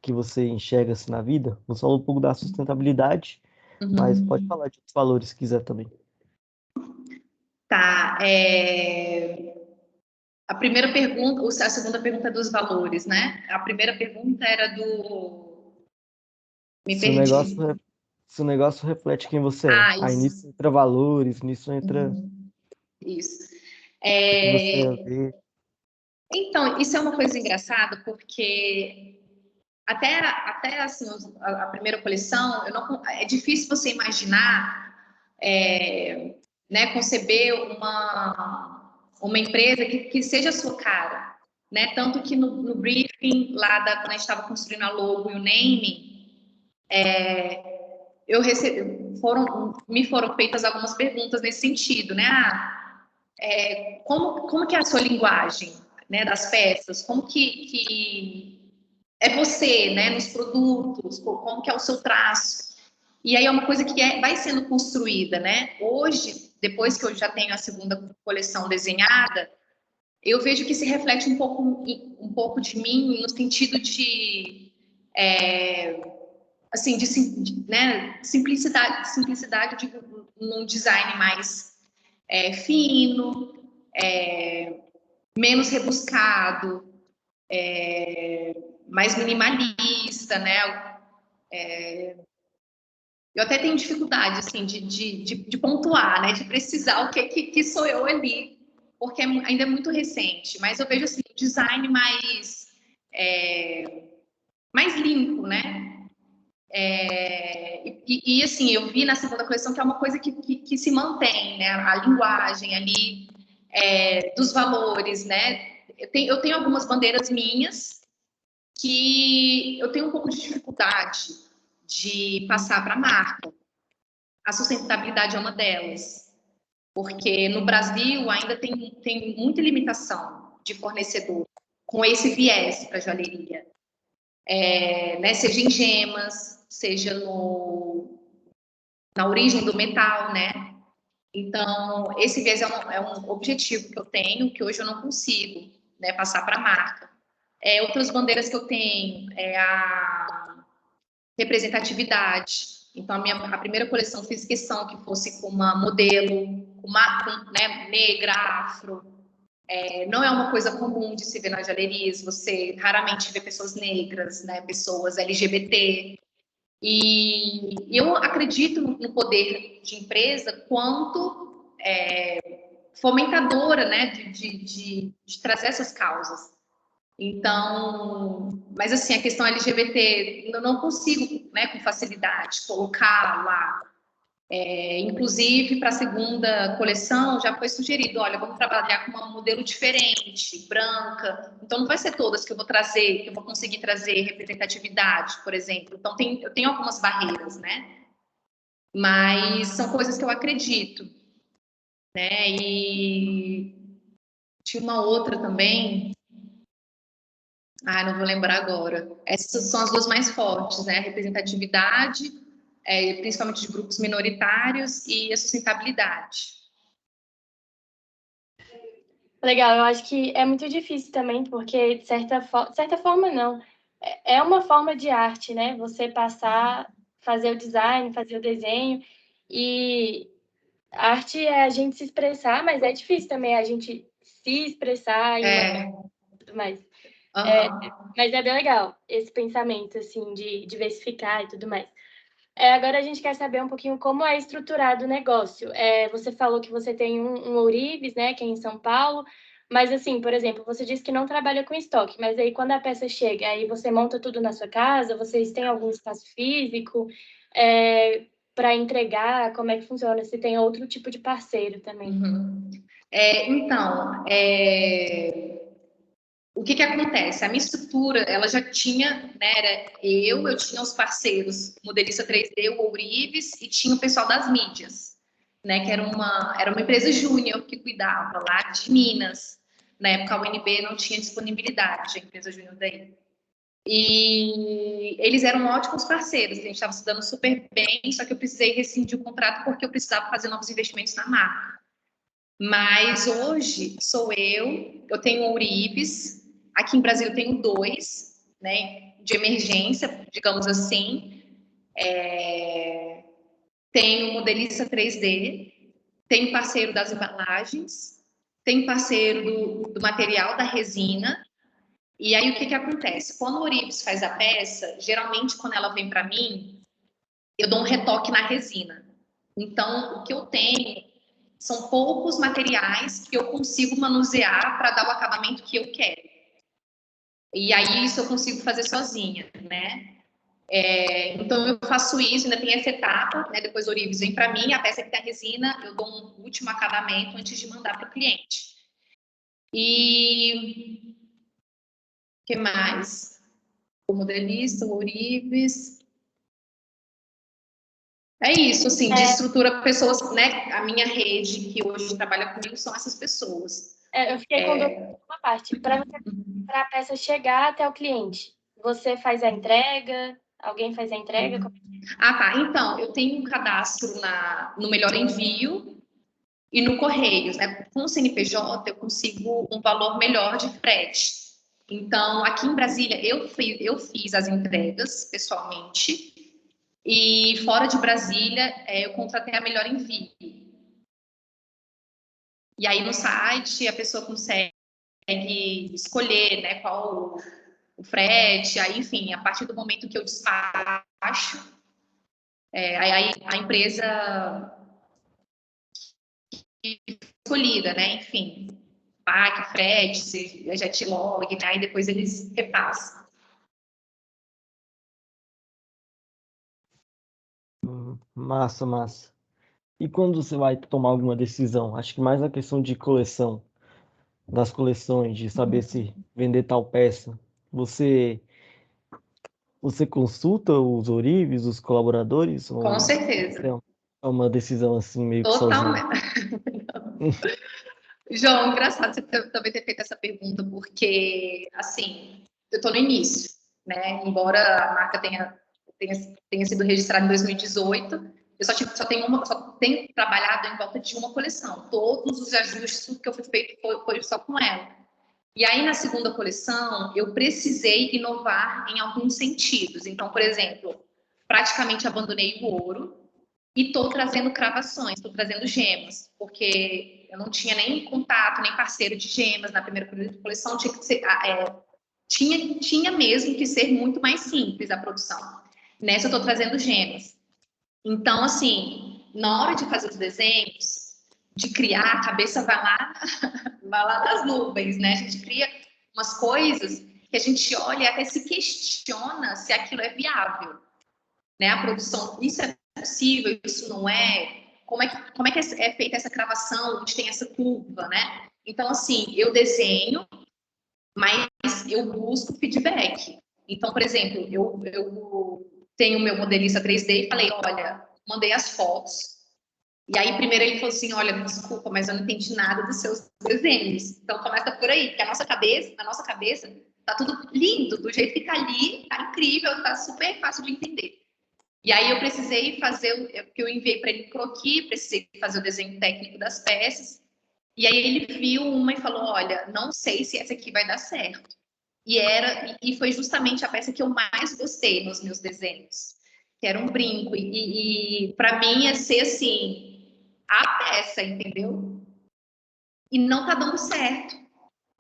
que você enxerga assim na vida? Você falou um pouco da sustentabilidade, mas pode falar de outros valores se quiser também. Tá. A primeira pergunta, a segunda pergunta é dos valores, né? A primeira pergunta era do... Me Se o perdi. se o negócio reflete quem você é. Aí Isso. nisso entra valores, nisso entra Isso. o que você vê. Então, isso é uma coisa engraçada, porque até assim, a primeira coleção, é difícil você imaginar, né, conceber uma empresa que seja a sua cara, né? Tanto que no briefing lá quando a gente estava construindo a logo e o name, me foram feitas algumas perguntas nesse sentido, né? Como que é a sua linguagem, né, das peças? Como que é você, né, nos produtos? Como que é o seu traço? E aí é uma coisa que vai sendo construída, né? Hoje, depois que eu já tenho a segunda coleção desenhada, eu vejo que se reflete um pouco de mim no sentido de assim, né, simplicidade de num design mais fino, menos rebuscado, mais minimalista, né? Eu até tenho dificuldade, assim, de pontuar, né? De precisar o que sou eu ali, porque ainda é muito recente. Mas eu vejo, assim, o design mais limpo, né? Assim, eu vi na segunda coleção que é uma coisa que se mantém, né? A linguagem ali, dos valores, né? Eu tenho algumas bandeiras minhas que eu tenho um pouco de dificuldade de passar para a marca. A sustentabilidade é uma delas, porque no Brasil ainda tem muita limitação de fornecedor com esse viés para joalheria, né? Seja em gemas, seja na origem do metal, né? Então, esse viés é um objetivo que eu tenho, que hoje eu não consigo, né, passar para a marca. Outras bandeiras que eu tenho é a representatividade. Então, a primeira coleção fiz questão que fosse com uma modelo, né, negra, afro. Não é uma coisa comum de se ver nas galerias, você raramente vê pessoas negras, né, pessoas LGBT. E eu acredito no poder de empresa quanto fomentadora, né, de trazer essas causas. Então, mas assim, a questão LGBT, eu não consigo, né, com facilidade, colocar lá. Inclusive, para a segunda coleção, já foi sugerido, olha, vamos trabalhar com um modelo diferente, branca. Então, não vai ser todas que eu vou trazer, que eu vou conseguir trazer representatividade, por exemplo. Então, eu tenho algumas barreiras, né? Mas são coisas que eu acredito, né? E tinha uma outra também, não vou lembrar agora. Essas são as duas mais fortes, né? A representatividade, principalmente de grupos minoritários, e a sustentabilidade. Legal, eu acho que é muito difícil também, porque de certa forma não. é uma forma de arte, né? Você passar, fazer o design, fazer o desenho. E arte é a gente se expressar, mas é difícil também a gente se expressar em uma e tudo mais. Mas é bem legal esse pensamento, assim, de diversificar e tudo mais. Agora a gente quer saber um pouquinho como é estruturado o negócio. Você falou que você tem um ourives, né, que é em São Paulo, mas assim, por exemplo, você disse que não trabalha com estoque, mas aí quando a peça chega, aí você monta tudo na sua casa, vocês têm algum espaço físico para entregar? Como é que funciona? Se tem outro tipo de parceiro também. Então, o que acontece? A minha estrutura, ela já tinha, né, eu tinha os parceiros, modelista 3D, o Ourives, e tinha o pessoal das mídias, né, que era uma empresa júnior que cuidava lá de Minas. Na época, a UNB não tinha disponibilidade, a empresa júnior daí. E eles eram ótimos parceiros, a gente estava se dando super bem, só que eu precisei rescindir o contrato porque eu precisava fazer novos investimentos na marca. Mas hoje sou eu tenho o Ourives, aqui em Brasília eu tenho 2, né, de emergência, digamos assim. Tenho modelista 3D, tenho parceiro das embalagens, tenho parceiro do material da resina. E aí, o que acontece? Quando o Ourives faz a peça, geralmente, quando ela vem para mim, eu dou um retoque na resina. Então, o que eu tenho são poucos materiais que eu consigo manusear para dar o acabamento que eu quero. E aí, isso eu consigo fazer sozinha, né? Então, eu faço isso, ainda tem essa etapa, né? Depois o Ourives vem para mim, a peça que tem a resina, eu dou um último acabamento antes de mandar para o cliente. E o que mais? O modelista, o Ourives. É isso, assim, de estrutura pessoas, né? A minha rede que hoje trabalha comigo são essas pessoas. Eu fiquei com dúvida de uma parte. Para a peça chegar até o cliente, você faz a entrega? Alguém faz a entrega? Tá. Então, eu tenho um cadastro no Melhor Envio e no Correios, né? Com o CNPJ, eu consigo um valor melhor de frete. Então, aqui em Brasília, eu fiz as entregas pessoalmente. E fora de Brasília, eu contratei a Melhor Envio. E aí, no site, a pessoa consegue escolher, né, qual o frete. Aí, enfim, a partir do momento que eu despacho, aí a empresa escolhida, né, enfim, paga frete, jetlog, né, e depois eles repassam. Massa, massa. E quando você vai tomar alguma decisão? Acho que mais a questão de coleção, das coleções, de saber se vender tal peça. Você consulta os ourives, os colaboradores? Com Ou certeza. é uma decisão assim meio que sozinho? Totalmente. João, engraçado você também ter feito essa pergunta, porque, assim, eu estou no início, né? Embora a marca tenha sido registrada em 2018, eu só tenho trabalhado em volta de uma coleção. Todos os ajustes, tudo que eu fui feito foi só com ela. E aí, na segunda coleção, eu precisei inovar em alguns sentidos. Então, por exemplo, praticamente abandonei o ouro, e estou trazendo cravações, estou trazendo gemas, porque eu não tinha nem contato, nem parceiro de gemas na primeira coleção, tinha que ser, tinha mesmo que ser muito mais simples a produção. Nessa eu estou trazendo gemas. Então, assim, na hora de fazer os desenhos, de criar, a cabeça vai lá nas nuvens, né? A gente cria umas coisas que a gente olha e até se questiona se aquilo é viável, né? A produção, isso é possível, isso não é? Como é que é feita essa cravação, onde tem essa curva, né? Então, assim, eu desenho, mas eu busco feedback. Então, por exemplo, eu tenho o meu modelista 3D e falei, olha, mandei as fotos. E aí, primeiro ele falou assim, olha, desculpa, mas eu não entendi nada dos seus desenhos. Então, começa por aí, porque na nossa cabeça, tá tudo lindo, do jeito que tá ali, tá incrível, tá super fácil de entender. E aí eu precisei fazer, porque eu enviei para ele croquis, precisei fazer o desenho técnico das peças. E aí ele viu uma e falou, olha, não sei se essa aqui vai dar certo. E foi justamente a peça que eu mais gostei nos meus desenhos, que era um brinco. E para mim ia ser assim, a peça, entendeu? E não tá dando certo.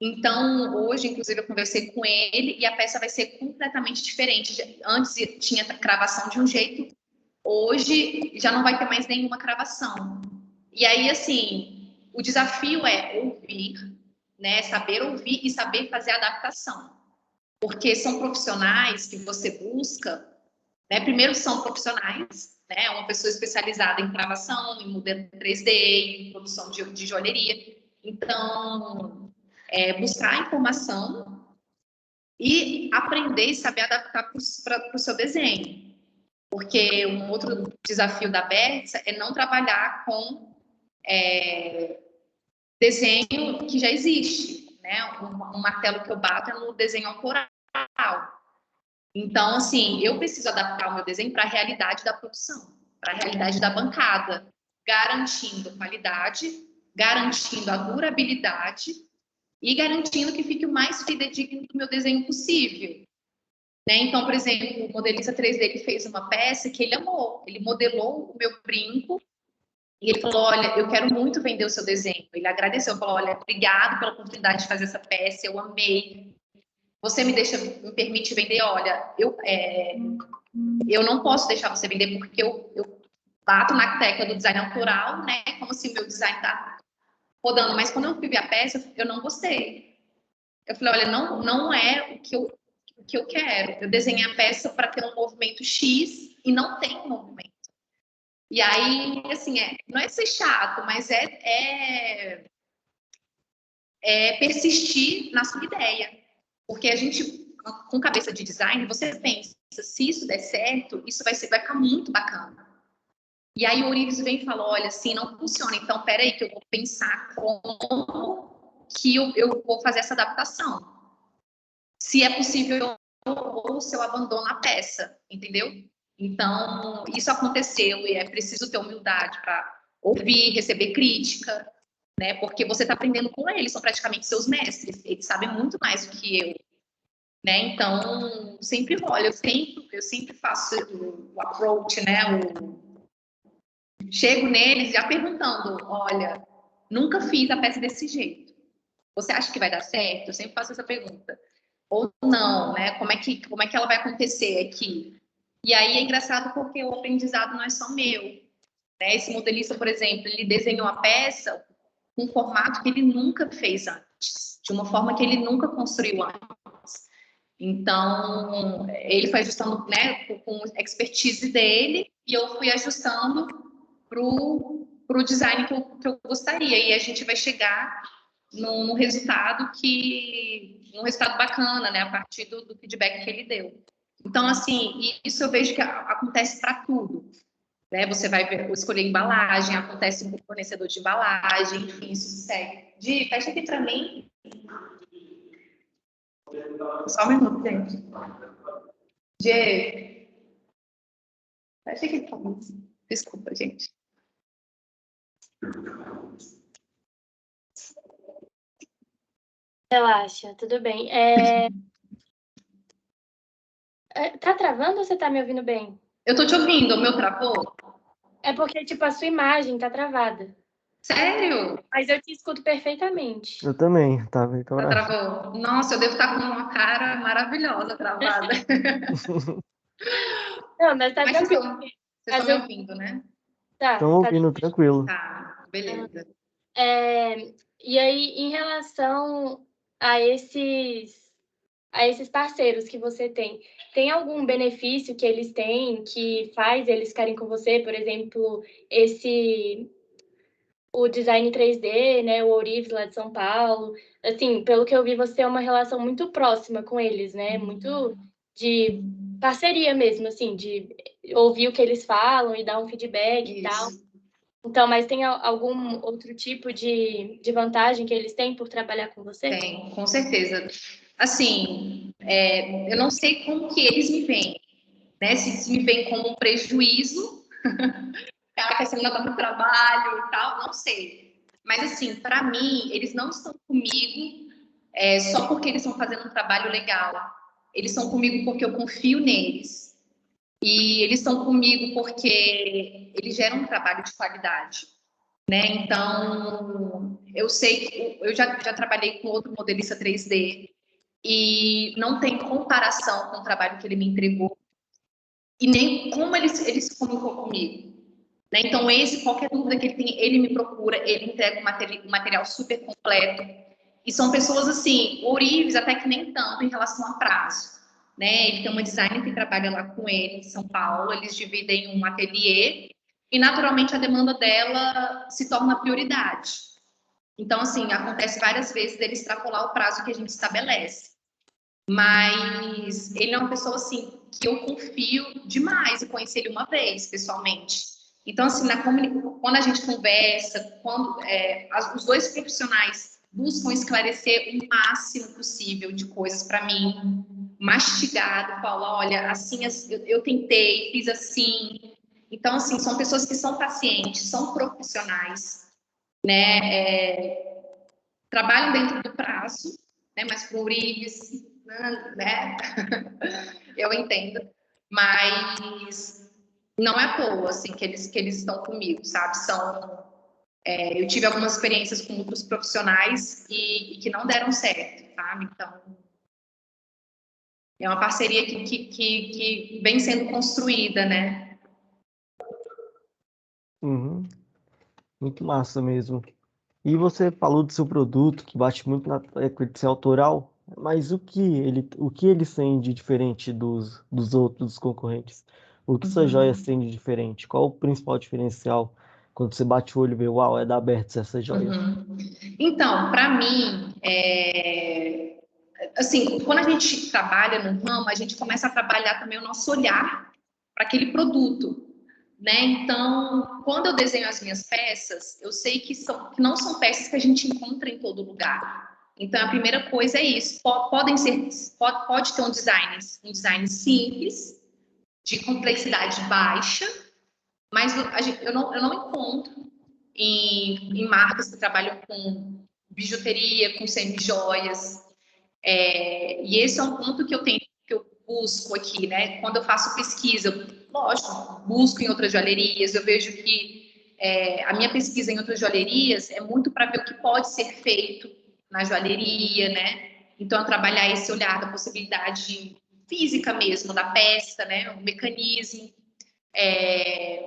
Então, hoje, inclusive, eu conversei com ele e a peça vai ser completamente diferente. Antes tinha cravação de um jeito, hoje já não vai ter mais nenhuma cravação. E aí, assim, o desafio é ouvir, né? Saber ouvir e saber fazer a adaptação. Porque são profissionais que você busca, né? Primeiro são profissionais, né? Uma pessoa especializada em gravação, em modelo 3D, em produção de joalheria. Então, buscar informação e aprender e saber adaptar para o seu desenho. Porque um outro desafio da Bertsa é não trabalhar com desenho que já existe, né? Um martelo que eu bato é no desenho autoral. Então, assim, eu preciso adaptar o meu desenho para a realidade da produção, para a realidade da bancada, garantindo qualidade, garantindo a durabilidade e garantindo que fique o mais fidedigno do meu desenho possível. Né? Então, por exemplo, o modelista 3D ele fez uma peça que ele amou, ele modelou o meu brinco e ele falou, olha, eu quero muito vender o seu desenho. Ele agradeceu, falou, olha, obrigado pela oportunidade de fazer essa peça, eu amei. Você me permite vender? Olha, eu não posso deixar você vender porque eu bato na tecla do design autoral, né? Como se o meu design tá rodando. Mas quando eu vi a peça, eu não gostei. Eu falei, olha, não é o que eu quero. Eu desenhei a peça para ter um movimento X e não tem um movimento. E aí, assim, não é ser chato, mas é persistir na sua ideia. Porque a gente, com cabeça de design, você pensa, se isso der certo, isso vai ficar muito bacana. E aí o Ourives vem e fala, olha, assim, não funciona. Então, peraí, que eu vou pensar como que eu vou fazer essa adaptação. Se é possível ou se eu abandono a peça, entendeu? Então, isso aconteceu e é preciso ter humildade para ouvir, receber crítica, né? Porque você está aprendendo com eles, são praticamente seus mestres, eles sabem muito mais do que eu, né? Então, sempre olha, eu sempre faço o approach, né? Chego neles já perguntando, olha, nunca fiz a peça desse jeito. Você acha que vai dar certo? Eu sempre faço essa pergunta. Ou não, né? Como é que ela vai acontecer aqui? E aí é engraçado porque o aprendizado não é só meu, né? Esse modelista, por exemplo, ele desenhou a peça com um formato que ele nunca fez antes, de uma forma que ele nunca construiu antes. Então, ele foi ajustando, né, com expertise dele, e eu fui ajustando pro design que eu gostaria. E a gente vai chegar num resultado bacana, né, a partir do feedback que ele deu. Então, assim, isso eu vejo que acontece para tudo. Né? Você vai escolher embalagem, acontece com o fornecedor de embalagem, enfim, isso segue. Di, fecha aqui para mim. Só um minuto, gente. Di, fecha aqui para mim. Desculpa, gente. Relaxa, tudo bem. Tá travando ou você tá me ouvindo bem? Eu tô te ouvindo, o meu travou? É porque, tipo, a sua imagem tá travada. Sério? Mas eu te escuto perfeitamente. Eu também, tava então. Tá travou? Nossa, eu devo estar com uma cara maravilhosa travada. Não, mas tá Mas tranquilo. vocês estão me ouvindo, né? Estão Tá. ouvindo tranquilo. Tá, beleza. E aí, em relação a esses parceiros que você tem algum benefício que eles têm que faz eles ficarem com você? Por exemplo, o design 3D, né, o Ourives lá de São Paulo. Assim, pelo que eu vi, você tem uma relação muito próxima com eles, né? Muito de parceria mesmo, assim, de ouvir o que eles falam e dar um feedback e tal. Então, mas tem algum outro tipo de vantagem que eles têm por trabalhar com você? Tem, com certeza. Assim, eu não sei como que eles me veem, né? Se me veem como um prejuízo, cara, que você não dá muito trabalho e tal, não sei. Mas, assim, para mim, eles não estão comigo só porque eles estão fazendo um trabalho legal. Eles estão comigo porque eu confio neles. E eles estão comigo porque eles geram um trabalho de qualidade, né? Então, eu sei que eu já trabalhei com outro modelista 3D e não tem comparação com o trabalho que ele me entregou e nem como eles comunicam comigo. Né? Então, qualquer dúvida que ele tem, ele me procura, ele entrega um material super completo. E são pessoas, assim, ourives, até que nem tanto em relação a prazo. Né? Ele tem uma designer que trabalha lá com ele em São Paulo, eles dividem um ateliê e, naturalmente, a demanda dela se torna prioridade. Então, assim, acontece várias vezes dele extrapolar o prazo que a gente estabelece. Mas ele é uma pessoa, assim, que eu confio demais e conheci ele uma vez, pessoalmente. Então, assim, quando a gente conversa, os dois profissionais buscam esclarecer o máximo possível de coisas para mim, mastigado, falar, olha, assim, eu tentei, fiz assim. Então, assim, são pessoas que são pacientes, são profissionais, né? Trabalham dentro do prazo, né? Mas com ourives, né? Eu entendo. Mas não é à toa, assim, que eles estão comigo, sabe? Eu tive algumas experiências com outros profissionais e que não deram certo, sabe? Então, é uma parceria que vem sendo construída, né? Uhum. Muito massa mesmo. E você falou do seu produto, que bate muito na tecla de ser autoral, mas o que ele tem de diferente dos outros concorrentes? O que sua joia tem de diferente? Qual o principal diferencial quando você bate o olho e vê, uau, é da Bertz essa joia? Então, para mim, assim, quando a gente trabalha no ramo, a gente começa a trabalhar também o nosso olhar para aquele produto. Né? Então, quando eu desenho as minhas peças, eu sei que não são peças que a gente encontra em todo lugar. Então, a primeira coisa é isso. Pode ter um design simples, de complexidade baixa, mas eu não encontro em marcas que trabalham com bijuteria, com semi-joias. E esse é um ponto que eu busco aqui, né? Quando eu faço pesquisa, lógico, busco em outras joalherias, eu vejo que a minha pesquisa em outras joalherias é muito para ver o que pode ser feito na joalheria, né? Então, trabalhar esse olhar da possibilidade física mesmo da peça, né? O mecanismo,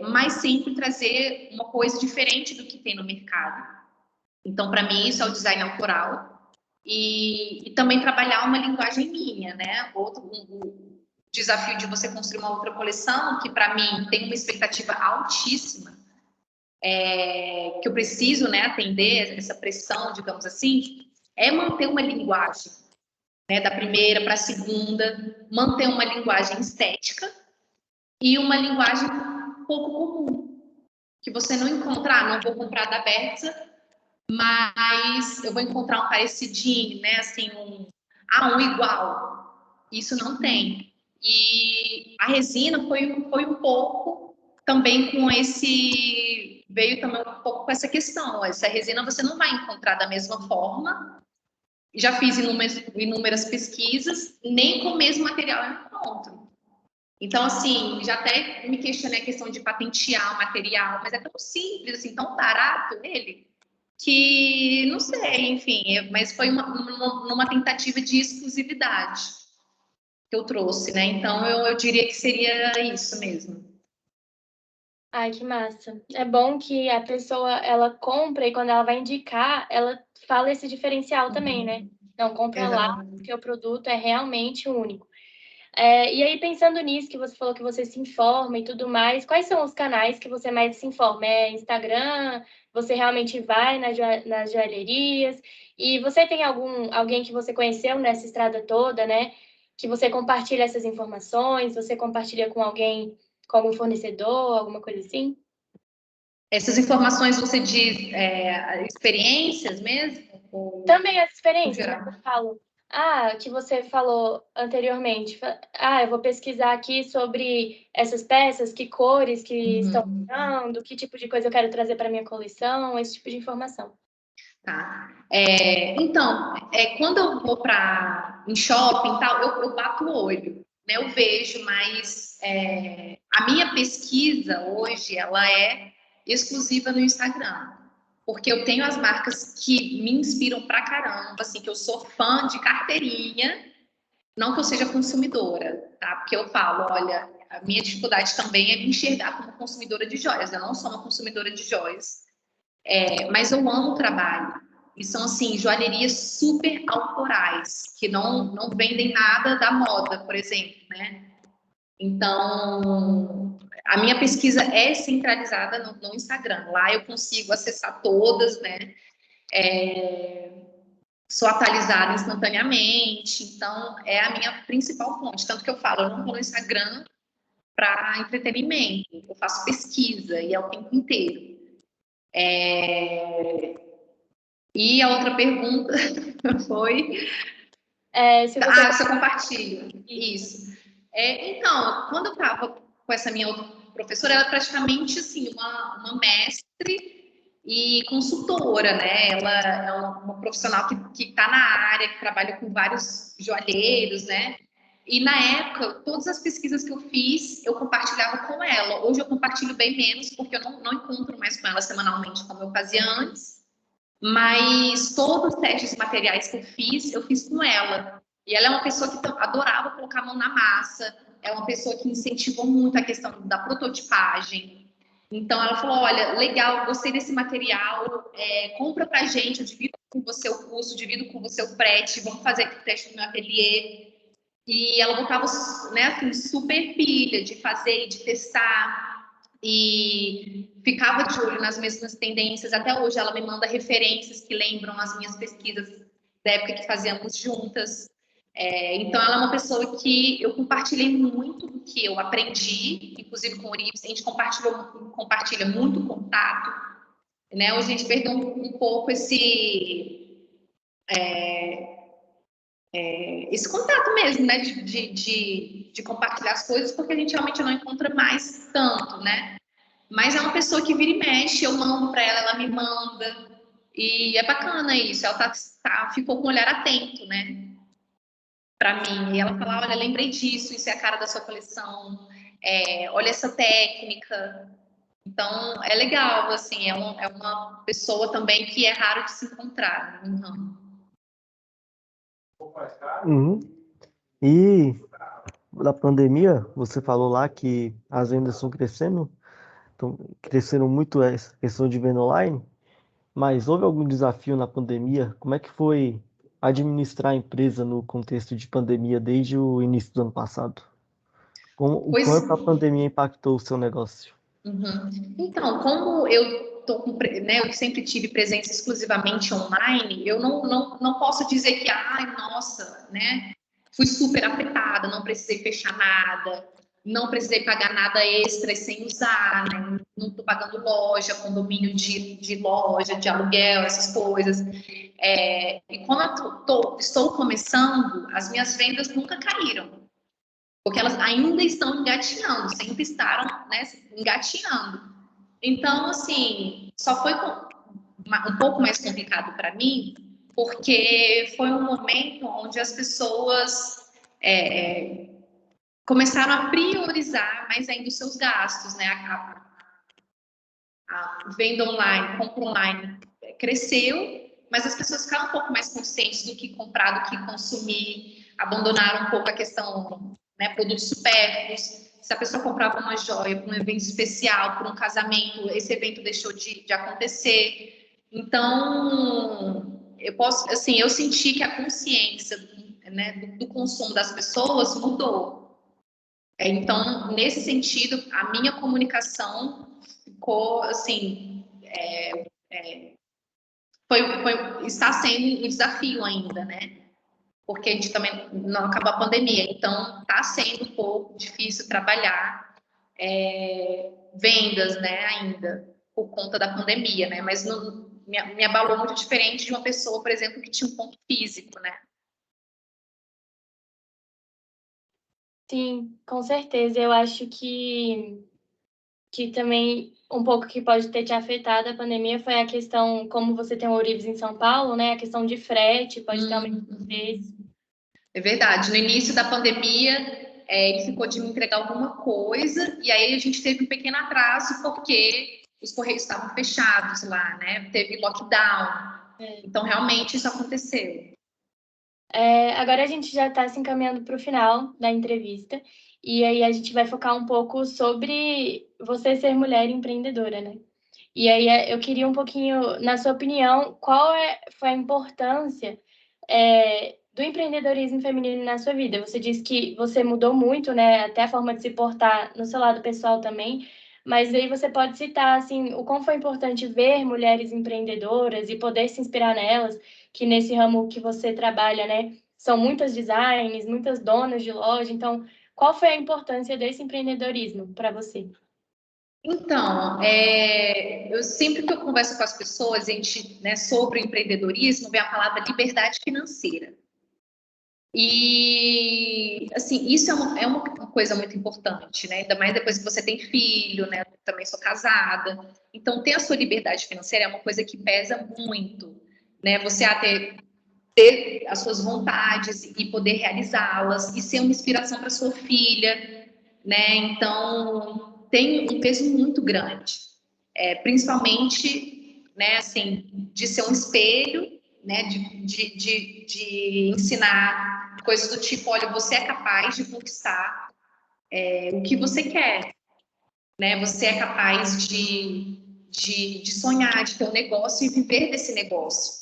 mas sempre trazer uma coisa diferente do que tem no mercado. Então, para mim, isso é o design autoral. E também trabalhar uma linguagem minha, né? O desafio de você construir uma outra coleção, que para mim tem uma expectativa altíssima, que eu preciso, né, atender essa pressão, digamos assim, é manter uma linguagem, né, da primeira para a segunda, manter uma linguagem estética e uma linguagem pouco comum, que você não encontra, não vou comprar da Bertza, mas eu vou encontrar um parecidinho, né? Assim, um igual. Isso não tem. E a resina foi um pouco também com veio também um pouco com essa questão. Essa resina você não vai encontrar da mesma forma. Já fiz inúmeras pesquisas, nem com o mesmo material eu encontro. Então, assim, já até me questionei a questão de patentear o material, mas é tão simples, assim, tão barato ele, que não sei, enfim, mas foi numa tentativa de exclusividade que eu trouxe, né? Então eu diria que seria isso mesmo. Ai, que massa. É bom que a pessoa, ela compra e quando ela vai indicar, ela fala esse diferencial também, né? Não, compra lá, porque o produto é realmente único. E aí, pensando nisso, que você falou que você se informa e tudo mais, quais são os canais que você mais se informa? É Instagram? Você realmente vai nas joalherias? E você tem alguém que você conheceu nessa estrada toda, né? Que você compartilha essas informações? Você compartilha com alguém, com algum fornecedor, alguma coisa assim? Essas informações você diz experiências mesmo? Também as experiências, né? Eu falo, que você falou anteriormente. Eu vou pesquisar aqui sobre essas peças, que cores que estão usando, que tipo de coisa eu quero trazer para minha coleção, esse tipo de informação. Tá? Então, quando eu vou em shopping e tal, eu bato o olho, né? Eu vejo, mas a minha pesquisa hoje, ela é exclusiva no Instagram. Porque eu tenho as marcas que me inspiram pra caramba, assim, que eu sou fã de carteirinha, não que eu seja consumidora, tá? Porque eu falo, olha, a minha dificuldade também é me enxergar como consumidora de joias. Eu não sou uma consumidora de joias, mas eu amo o trabalho. E são, assim, joalherias super autorais, que não vendem nada da moda, por exemplo, né? Então, a minha pesquisa é centralizada no Instagram. Lá eu consigo acessar todas, né? Sou atualizada instantaneamente. Então, é a minha principal fonte. Tanto que eu falo, eu não vou no Instagram para entretenimento. Eu faço pesquisa e é o tempo inteiro. E a outra pergunta foi... Se você... se eu compartilho. Isso. Então, quando eu estava com essa minha outra professora, ela é praticamente assim, uma mestre e consultora, né? Ela é uma profissional que está na área, que trabalha com vários joalheiros, né? E na época, todas as pesquisas que eu fiz, eu compartilhava com ela. Hoje eu compartilho bem menos, porque eu não encontro mais com ela semanalmente como eu fazia antes. Mas todos os testes materiais que eu fiz com ela. E ela é uma pessoa que adorava colocar a mão na massa, é uma pessoa que incentivou muito a questão da prototipagem. Então ela falou, olha, legal, gostei desse material, compra pra gente, eu divido com você o custo, divido com você o frete, vamos fazer aqui o teste no meu ateliê. E ela botava, né, assim, super pilha de fazer e de testar. E ficava de olho nas mesmas tendências. Até hoje ela me manda referências que lembram as minhas pesquisas da época que fazíamos juntas. Então ela é uma pessoa que eu compartilhei muito do que eu aprendi, inclusive com o Urips, a gente compartilha muito contato, né? Hoje a gente perdeu um pouco esse contato mesmo, né? De compartilhar as coisas, porque a gente realmente não encontra mais tanto, né? Mas é uma pessoa que vira e mexe, eu mando para ela, ela me manda. E é bacana isso, ela ficou com o olhar atento, né? Para mim. E ela fala, olha, lembrei disso, isso é a cara da sua coleção. Olha essa técnica. Então, é legal, assim, é uma pessoa também que é raro de se encontrar no ramo. Uhum. E da pandemia, você falou lá que as vendas estão crescendo, cresceram muito essa questão de venda online, mas houve algum desafio na pandemia? Como é que foi administrar a empresa no contexto de pandemia desde o início do ano passado? O Pois, quanto a pandemia impactou o seu negócio? Então, como eu tô né, eu sempre tive presença exclusivamente online, eu não posso dizer que, ai, nossa, né, fui super afetada, não precisei fechar nada, não precisei pagar nada extra sem usar, né, não estou pagando loja, condomínio de loja, de aluguel, essas coisas. E como eu estou começando, as minhas vendas nunca caíram, porque elas ainda estão engatinhando, sempre estavam, né, engatinhando. Então, assim, só foi um pouco mais complicado para mim, porque foi um momento onde as pessoas começaram a priorizar mais ainda os seus gastos, né? A venda online, compra online cresceu, mas as pessoas ficaram um pouco mais conscientes do que comprar, do que consumir, abandonaram um pouco a questão, né, produtos supérfluos. Se a pessoa comprava uma joia para um evento especial, para um casamento, esse evento deixou de acontecer. Então, eu senti que a consciência, né, do consumo das pessoas mudou. Então, nesse sentido, a minha comunicação ficou assim, está sendo um desafio ainda, né? Porque a gente também não acabou a pandemia, então está sendo um pouco difícil trabalhar vendas, né, ainda por conta da pandemia, né? Mas me abalou muito diferente de uma pessoa, por exemplo, que tinha um ponto físico, né? Sim, com certeza. Eu acho que que também um pouco que pode ter te afetado a pandemia foi a questão, como você tem o Ourives em São Paulo, né? A questão de frete, pode ter aumentado o preço. É verdade. No início da pandemia, ele ficou de me entregar alguma coisa e aí a gente teve um pequeno atraso porque os correios estavam fechados lá, né? Teve lockdown. Então, realmente, isso aconteceu. Agora a gente já está se encaminhando para o final da entrevista e aí a gente vai focar um pouco sobre você ser mulher empreendedora, né? E aí eu queria um pouquinho, na sua opinião, foi a importância do empreendedorismo feminino na sua vida? Você disse que você mudou muito, né? Até a forma de se portar no seu lado pessoal também. Mas aí você pode citar, assim, o quão foi importante ver mulheres empreendedoras e poder se inspirar nelas, que nesse ramo que você trabalha, né? São muitas designers, muitas donas de loja. Então, qual foi a importância desse empreendedorismo para você? Então, eu sempre que eu converso com as pessoas, a gente, né, sobre o empreendedorismo, vem a palavra liberdade financeira. E, assim, isso é uma coisa muito importante, né? Ainda mais depois que você tem filho, né? Eu também sou casada. Então, ter a sua liberdade financeira é uma coisa que pesa muito, né? Você ter as suas vontades e poder realizá-las e ser uma inspiração para sua filha, né? Então, tem um peso muito grande, principalmente, né? Assim, de ser um espelho, né? De ensinar coisas do tipo, olha, você é capaz de conquistar o que você quer, né? Você é capaz de sonhar, de ter um negócio e viver desse negócio,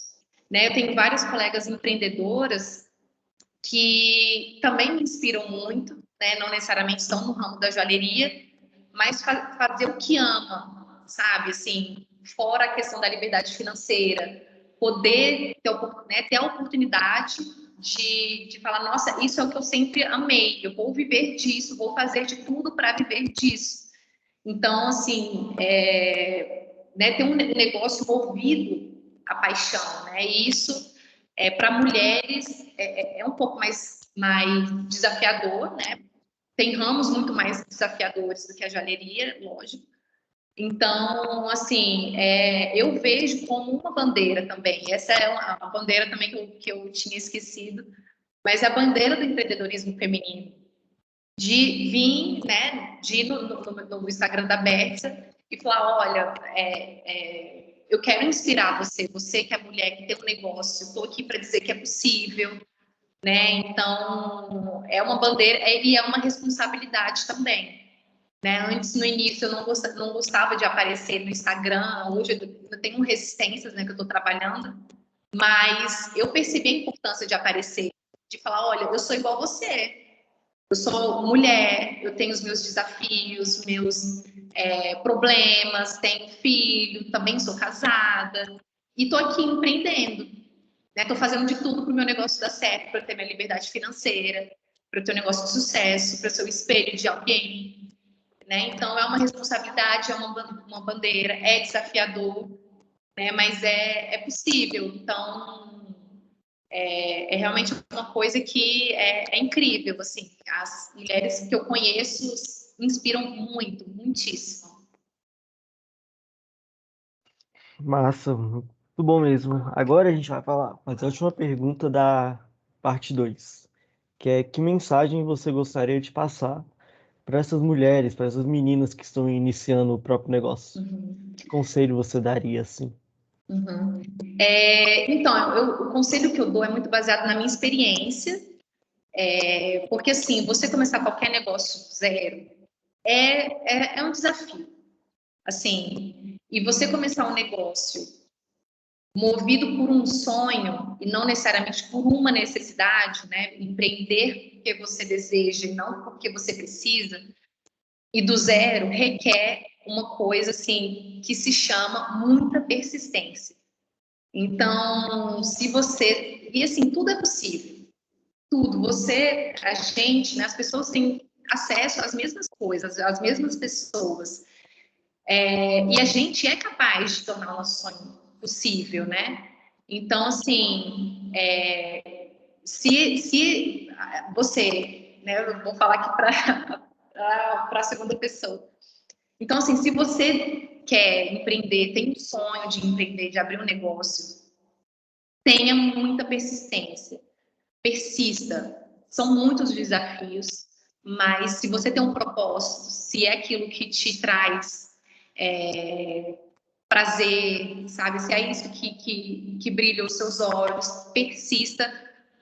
né? Eu tenho várias colegas empreendedoras que também me inspiram muito, né? Não necessariamente estão no ramo da joalheria, mas fazer o que ama, sabe? Assim, fora a questão da liberdade financeira, poder ter, né, ter a oportunidade de falar, nossa, isso é o que eu sempre amei, eu vou viver disso, vou fazer de tudo para viver disso. Então, assim, né, ter um negócio movido à paixão, né? E isso, para mulheres, é um pouco mais desafiador, né? Tem ramos muito mais desafiadores do que a joalheria, lógico. Então, assim, eu vejo como uma bandeira também. Essa é uma bandeira também que eu tinha esquecido, mas é a bandeira do empreendedorismo feminino. De vir, né, de ir no Instagram da Berta e falar, olha, eu quero inspirar você, você que é mulher, que tem um negócio, estou aqui para dizer que é possível, né? Então, é uma bandeira e é uma responsabilidade também. Né? Antes, no início, eu não gostava de aparecer no Instagram. Hoje eu tenho resistências, né, que eu estou trabalhando, mas eu percebi a importância de aparecer, de falar, olha, eu sou igual a você. Eu sou mulher, eu tenho os meus desafios, meus problemas, tenho filho, também sou casada e estou aqui empreendendo. Estou fazendo de tudo para o meu negócio dar certo, para ter minha liberdade financeira, para ter um negócio de sucesso, para ser o espelho de alguém. Né? Então, é uma responsabilidade, é uma bandeira, é desafiador, né? Mas é possível. Então, é realmente uma coisa que é incrível. Assim, as mulheres que eu conheço inspiram muito, muitíssimo. Massa, muito bom mesmo. Agora a gente vai fazer a última pergunta da parte 2, que é que mensagem você gostaria de passar para essas mulheres, para essas meninas que estão iniciando o próprio negócio? Que conselho você daria, assim? Então, o conselho que eu dou é muito baseado na minha experiência, porque assim, você começar qualquer negócio zero é um desafio. Assim, e você começar um negócio movido por um sonho e não necessariamente por uma necessidade, né? Empreender porque você deseja e não porque você precisa, e do zero requer uma coisa assim que se chama muita persistência. Então, se você. E assim, tudo é possível. Tudo. Você, a gente, né, as pessoas têm acesso às mesmas coisas, às mesmas pessoas. E a gente é capaz de tornar o nosso sonho possível, né? Então, assim, se você, né, eu vou falar aqui para a segunda pessoa, Então, assim, se você quer empreender, tem um sonho de empreender, de abrir um negócio, tenha muita persistência, persista. São muitos desafios, mas se você tem um propósito, se é aquilo que te traz prazer, sabe? Se é isso que brilha os seus olhos, persista,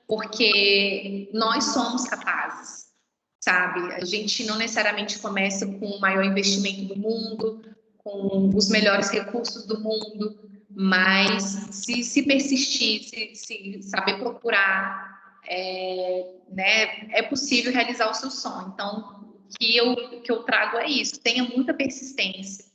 porque nós somos capazes, sabe? A gente não necessariamente começa com o maior investimento do mundo, com os melhores recursos do mundo, mas se persistir, se saber procurar, né, é possível realizar o seu sonho. Então, o que eu trago é isso: tenha muita persistência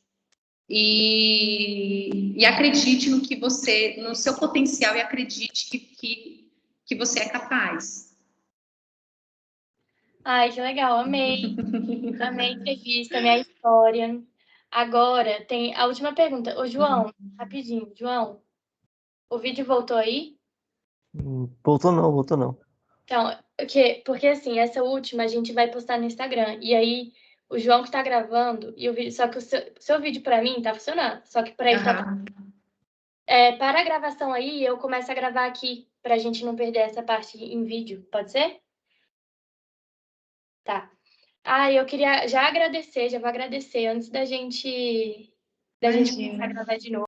e acredite no que você, no seu potencial, e acredite que você é capaz. Ai, que legal, amei. Amei a entrevista, amei a história. Agora tem a última pergunta. Ô, João, rapidinho, João, o vídeo voltou aí? Voltou não, voltou não. Então, porque assim, essa última a gente vai postar no Instagram. E aí, o João que tá gravando, e o vídeo, só que o seu vídeo pra mim tá funcionando. Só que pra ele tá. Para a gravação aí, eu começo a gravar aqui, pra gente não perder essa parte em vídeo. Pode ser? Tá. Ah, eu queria já agradecer, já vou agradecer antes da gente começar a gravar de novo.